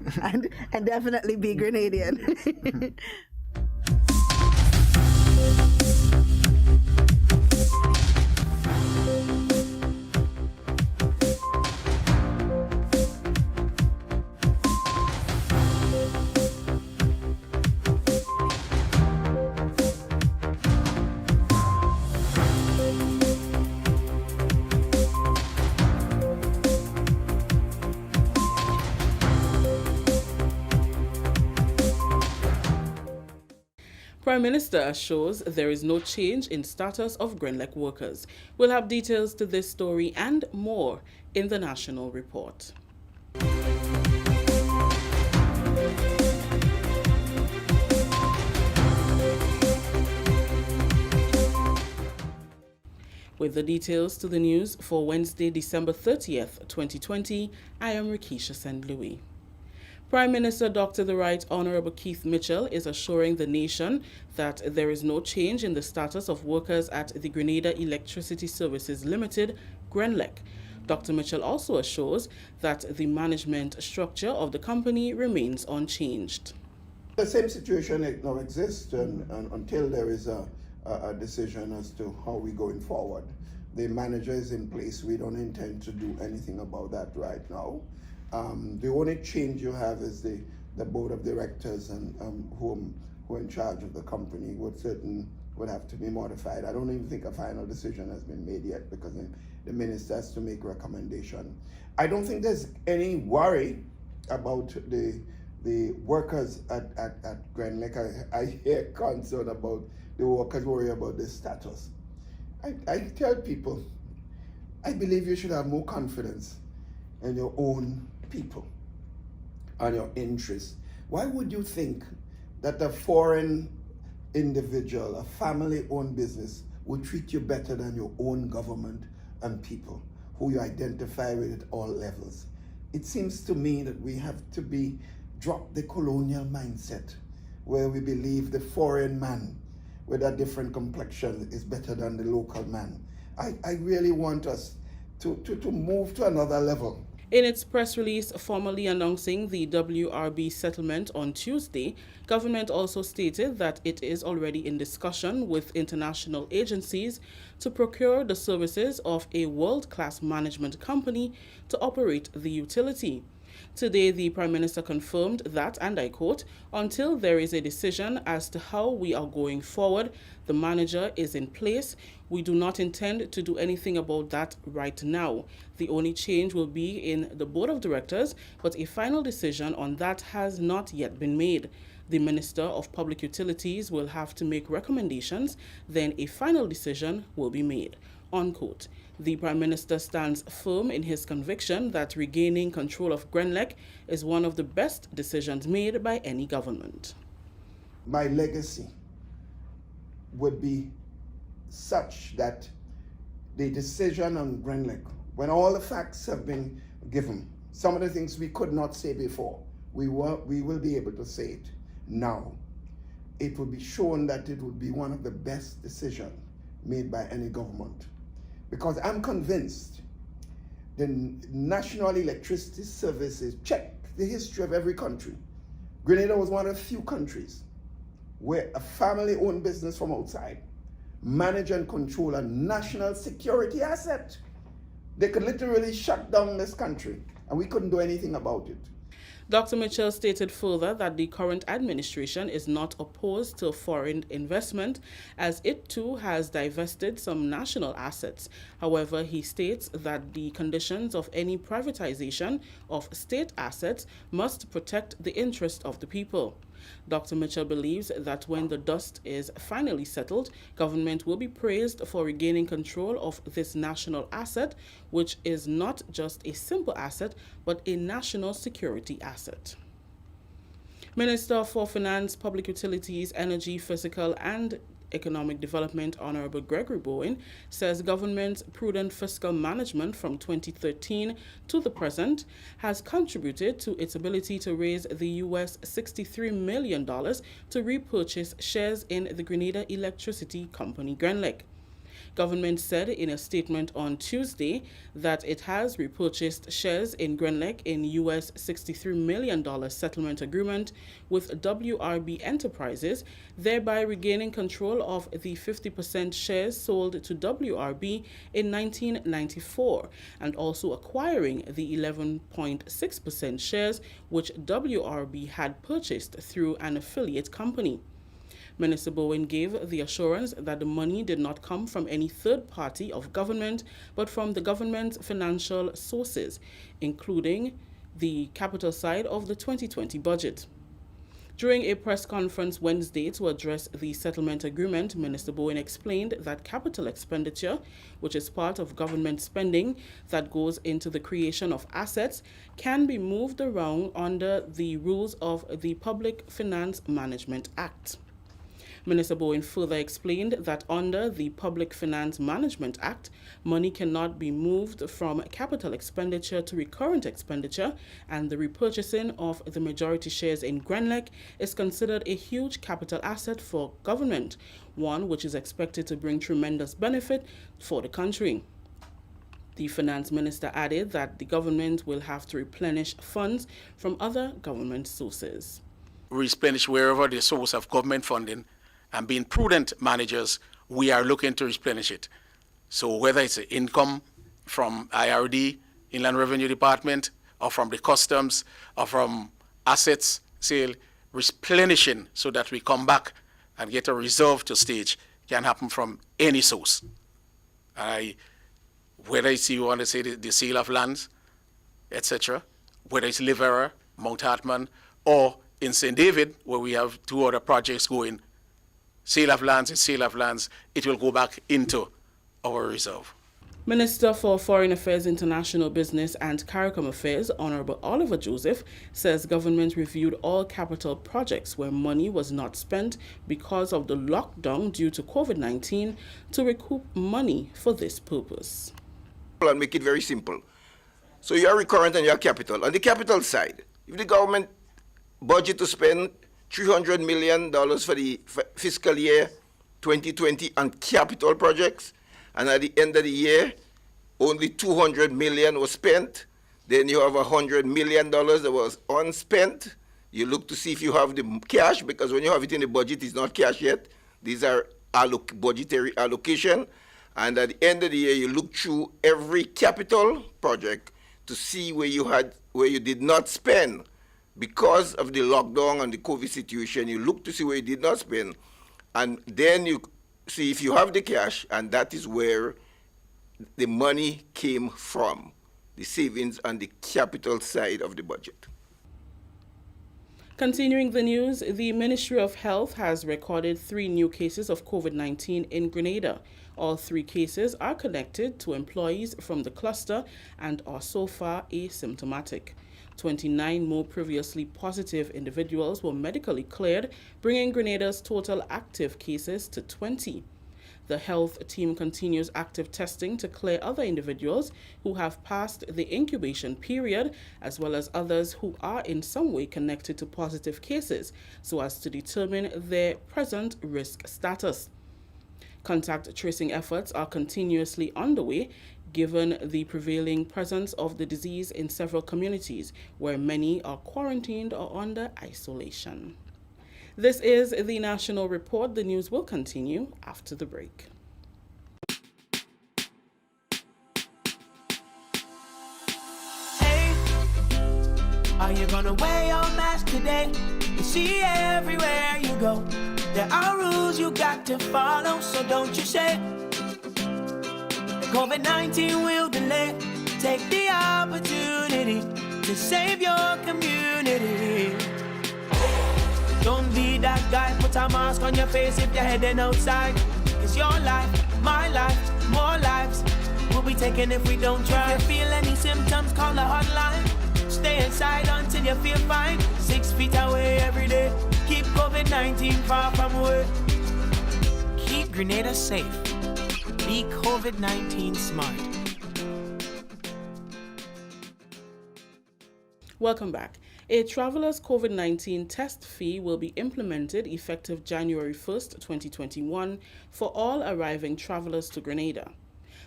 and definitely be Grenadian.
Prime Minister assures there is no change in status of Grenlec workers. We'll have details to this story and more in the National Report. With the details to the news for Wednesday, December 30th, 2020, I am Rikisha St. Louis. Prime Minister Dr. The Right Honorable Keith Mitchell is assuring the nation that there is no change in the status of workers at the Grenada Electricity Services Limited, GRENLEC. Dr. Mitchell also assures that the management structure of the company remains unchanged.
The same situation now exists until there is a decision as to how we're going forward. The manager is in place. We don't intend to do anything about that right now. The only change you have is the board of directors and who are in charge of the company would have to be modified. I don't even think a final decision has been made yet because the minister has to make recommendation. I don't think there's any worry about the workers at GRENLEC. I hear concern about the workers worry about the status. I tell people, I believe you should have more confidence in your own people and your interests, why would you think that a foreign individual, a family-owned business, would treat you better than your own government and people who you identify with at all levels? It seems to me that we have to drop the colonial mindset where we believe the foreign man with a different complexion is better than the local man. I really want us to move to another level.
In its press release formally announcing the WRB settlement on Tuesday, government also stated that it is already in discussion with international agencies to procure the services of a world-class management company to operate the utility. Today, the Prime Minister confirmed that, and I quote, "Until there is a decision as to how we are going forward, the manager is in place. We do not intend to do anything about that right now. The only change will be in the Board of Directors, but a final decision on that has not yet been made. The Minister of Public Utilities will have to make recommendations, then a final decision will be made." Unquote. The Prime Minister stands firm in his conviction that regaining control of Grenlec is one of the best decisions made by any government.
My legacy would be such that the decision on Grenlec, when all the facts have been given, some of the things we could not say before, we will be able to say it now. It will be shown that it would be one of the best decisions made by any government. Because I'm convinced the National Electricity Services, check the history of every country. Grenada was one of the few countries where a family-owned business from outside manage and control a national security asset. They could literally shut down this country and we couldn't do anything about it.
Dr. Mitchell stated further that the current administration is not opposed to foreign investment, as it too has divested some national assets. However, he states that the conditions of any privatization of state assets must protect the interest of the people. Dr. Mitchell believes that when the dust is finally settled, government will be praised for regaining control of this national asset, which is not just a simple asset, but a national security asset. Minister for Finance, Public Utilities, Energy, Physical and Economic Development, Honorable Gregory BOWEN, says government's prudent fiscal management from 2013 to the present has contributed to its ability to raise the US $63 million to repurchase shares in the Grenada electricity company Grenlec. Government said in a statement on Tuesday that it has repurchased shares in Grenlec in US $63 million settlement agreement with WRB Enterprises, thereby regaining control of the 50% shares sold to WRB in 1994 and also acquiring the 11.6% shares which WRB had purchased through an affiliate company. Minister BOWEN gave the assurance that the money did not come from any third party of government, but from the government's financial sources, including the capital side of the 2020 budget. During a press conference Wednesday to address the settlement agreement, Minister BOWEN explained that capital expenditure, which is part of government spending that goes into the creation of assets, can be moved around under the rules of the Public Finance Management Act. Minister BOWEN further explained that under the Public Finance Management Act, money cannot be moved from capital expenditure to recurrent expenditure, and the repurchasing of the majority shares in Grenlec is considered a huge capital asset for government, one which is expected to bring tremendous benefit for the country. The finance minister added that the government will have to replenish funds from other government sources.
Replenish wherever the source of government funding, and being prudent managers, we are looking to replenish it. So whether it's income from IRD, Inland Revenue Department, or from the customs, or from assets sale, replenishing so that we come back and get a reserve to stage can happen from any source. Whether it's, you want to say, the sale of lands, etc., whether it's Livera, Mount Hartman, or in St. David, where we have two other projects going, sale of lands is sale of lands, it will go back into our reserve.
Minister for Foreign Affairs, International Business and CARICOM Affairs, Honorable Oliver Joseph, says government reviewed all capital projects where money was not spent because of the lockdown due to COVID-19 to recoup money for this purpose.
And make it very simple. So you are recurrent and you are capital. On the capital side, if the government budget to spend $300 million for the fiscal year 2020 on capital projects, and at the end of the year, only $200 million was spent. Then you have $100 million that was unspent. You look to see if you have the cash, because when you have it in the budget, it's not cash yet. These are budgetary allocation. And at the end of the year, you look through every capital project to see where you did not spend because of the lockdown and the COVID situation. You look to see where you did not spend, and then you see if you have the cash, and that is where the money came from, the savings on the capital side of the budget.
Continuing the news, the Ministry of Health has recorded 3 new cases of COVID-19 in Grenada. All 3 cases are connected to employees from the cluster and are so far asymptomatic. 29 more previously positive individuals were medically cleared, bringing Grenada's total active cases to 20. The health team continues active testing to clear other individuals who have passed the incubation period, as well as others who are in some way connected to positive cases, so as to determine their present risk status. Contact tracing efforts are continuously underway, given the prevailing presence of the disease in several communities, where many are quarantined or under isolation. This is the National Report. The news will continue after the break.
Hey, are you gonna wear your mask today? You see everywhere you go, there are rules you got to follow, so don't you say COVID-19 will delay. Take the opportunity to save your community. Don't be that guy, put a mask on your face if you're heading outside. It's your life, my life, more lives will be taken if we don't try. If you feel any symptoms, call the hotline. Stay inside until you feel fine. 6 feet away every day. Keep COVID-19 far from work. Keep Grenada safe. Be COVID-19 smart.
Welcome back. A traveler's COVID-19 test fee will be implemented effective January 1st, 2021 for all arriving travelers to Grenada.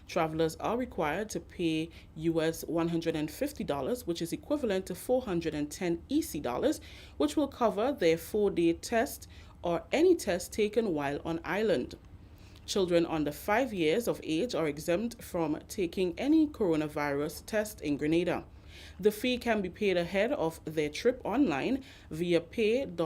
Travelers are required to pay US $150, which is equivalent to 410 EC dollars, which will cover their 4-day test or any test taken while on island. Children under 5 years of age are exempt from taking any coronavirus test in Grenada. The fee can be paid ahead of their trip online via pay.gov.gd.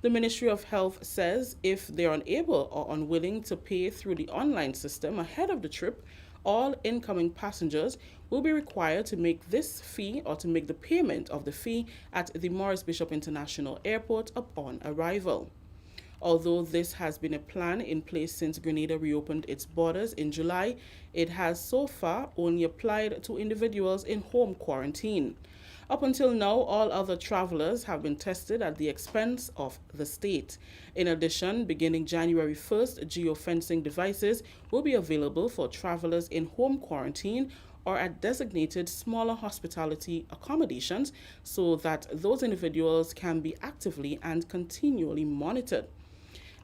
The Ministry of Health says if they are unable or unwilling to pay through the online system ahead of the trip, all incoming passengers will be required to make this fee or to make the payment of the fee at the Morris Bishop International Airport upon arrival. Although this has been a plan in place since Grenada reopened its borders in July, it has so far only applied to individuals in home quarantine. Up until now, all other travelers have been tested at the expense of the state. In addition, beginning January 1st, geofencing devices will be available for travelers in home quarantine or at designated smaller hospitality accommodations so that those individuals can be actively and continually monitored.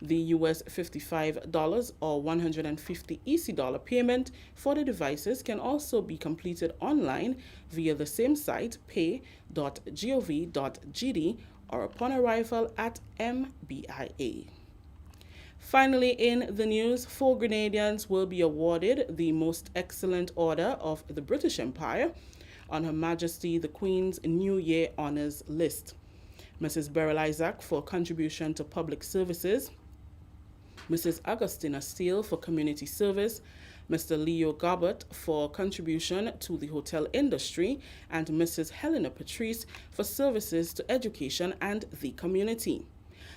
The US $55 or 150 EC dollar payment for the devices can also be completed online via the same site, pay.gov.gd, or upon arrival at MBIA. Finally, in the news, 4 Grenadians will be awarded the Most Excellent Order of the British Empire on Her Majesty the Queen's New Year Honours List. Mrs. Beryl Isaac for contribution to public services, Mrs. Augustina Steele for community service, Mr. Leo Gobert for contribution to the hotel industry, and Mrs. Helena Patrice for services to education and the community.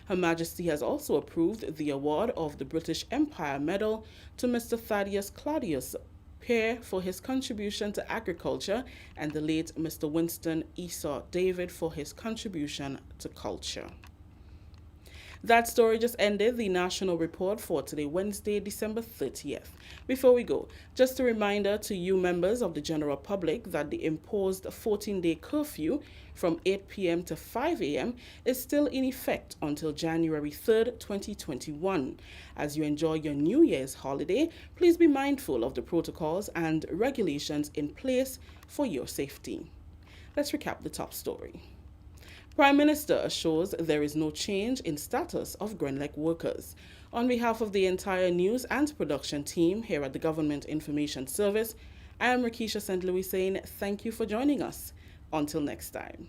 Her Majesty has also approved the award of the British Empire Medal to Mr. Thaddeus Claudius Pear for his contribution to agriculture and the late Mr. Winston Esau David for his contribution to culture. That story just ended the national report for today, Wednesday, December 30th. Before we go, just a reminder to you members of the general public that the imposed 14-day curfew from 8 p.m. to 5 a.m. is still in effect until January 3rd, 2021. As you enjoy your New Year's holiday, please be mindful of the protocols and regulations in place for your safety. Let's recap the top story. Prime Minister assures there is no change in status of Grenlec workers. On behalf of the entire news and production team here at the Government Information Service, I am Rakisha St. Louis saying thank you for joining us. Until next time.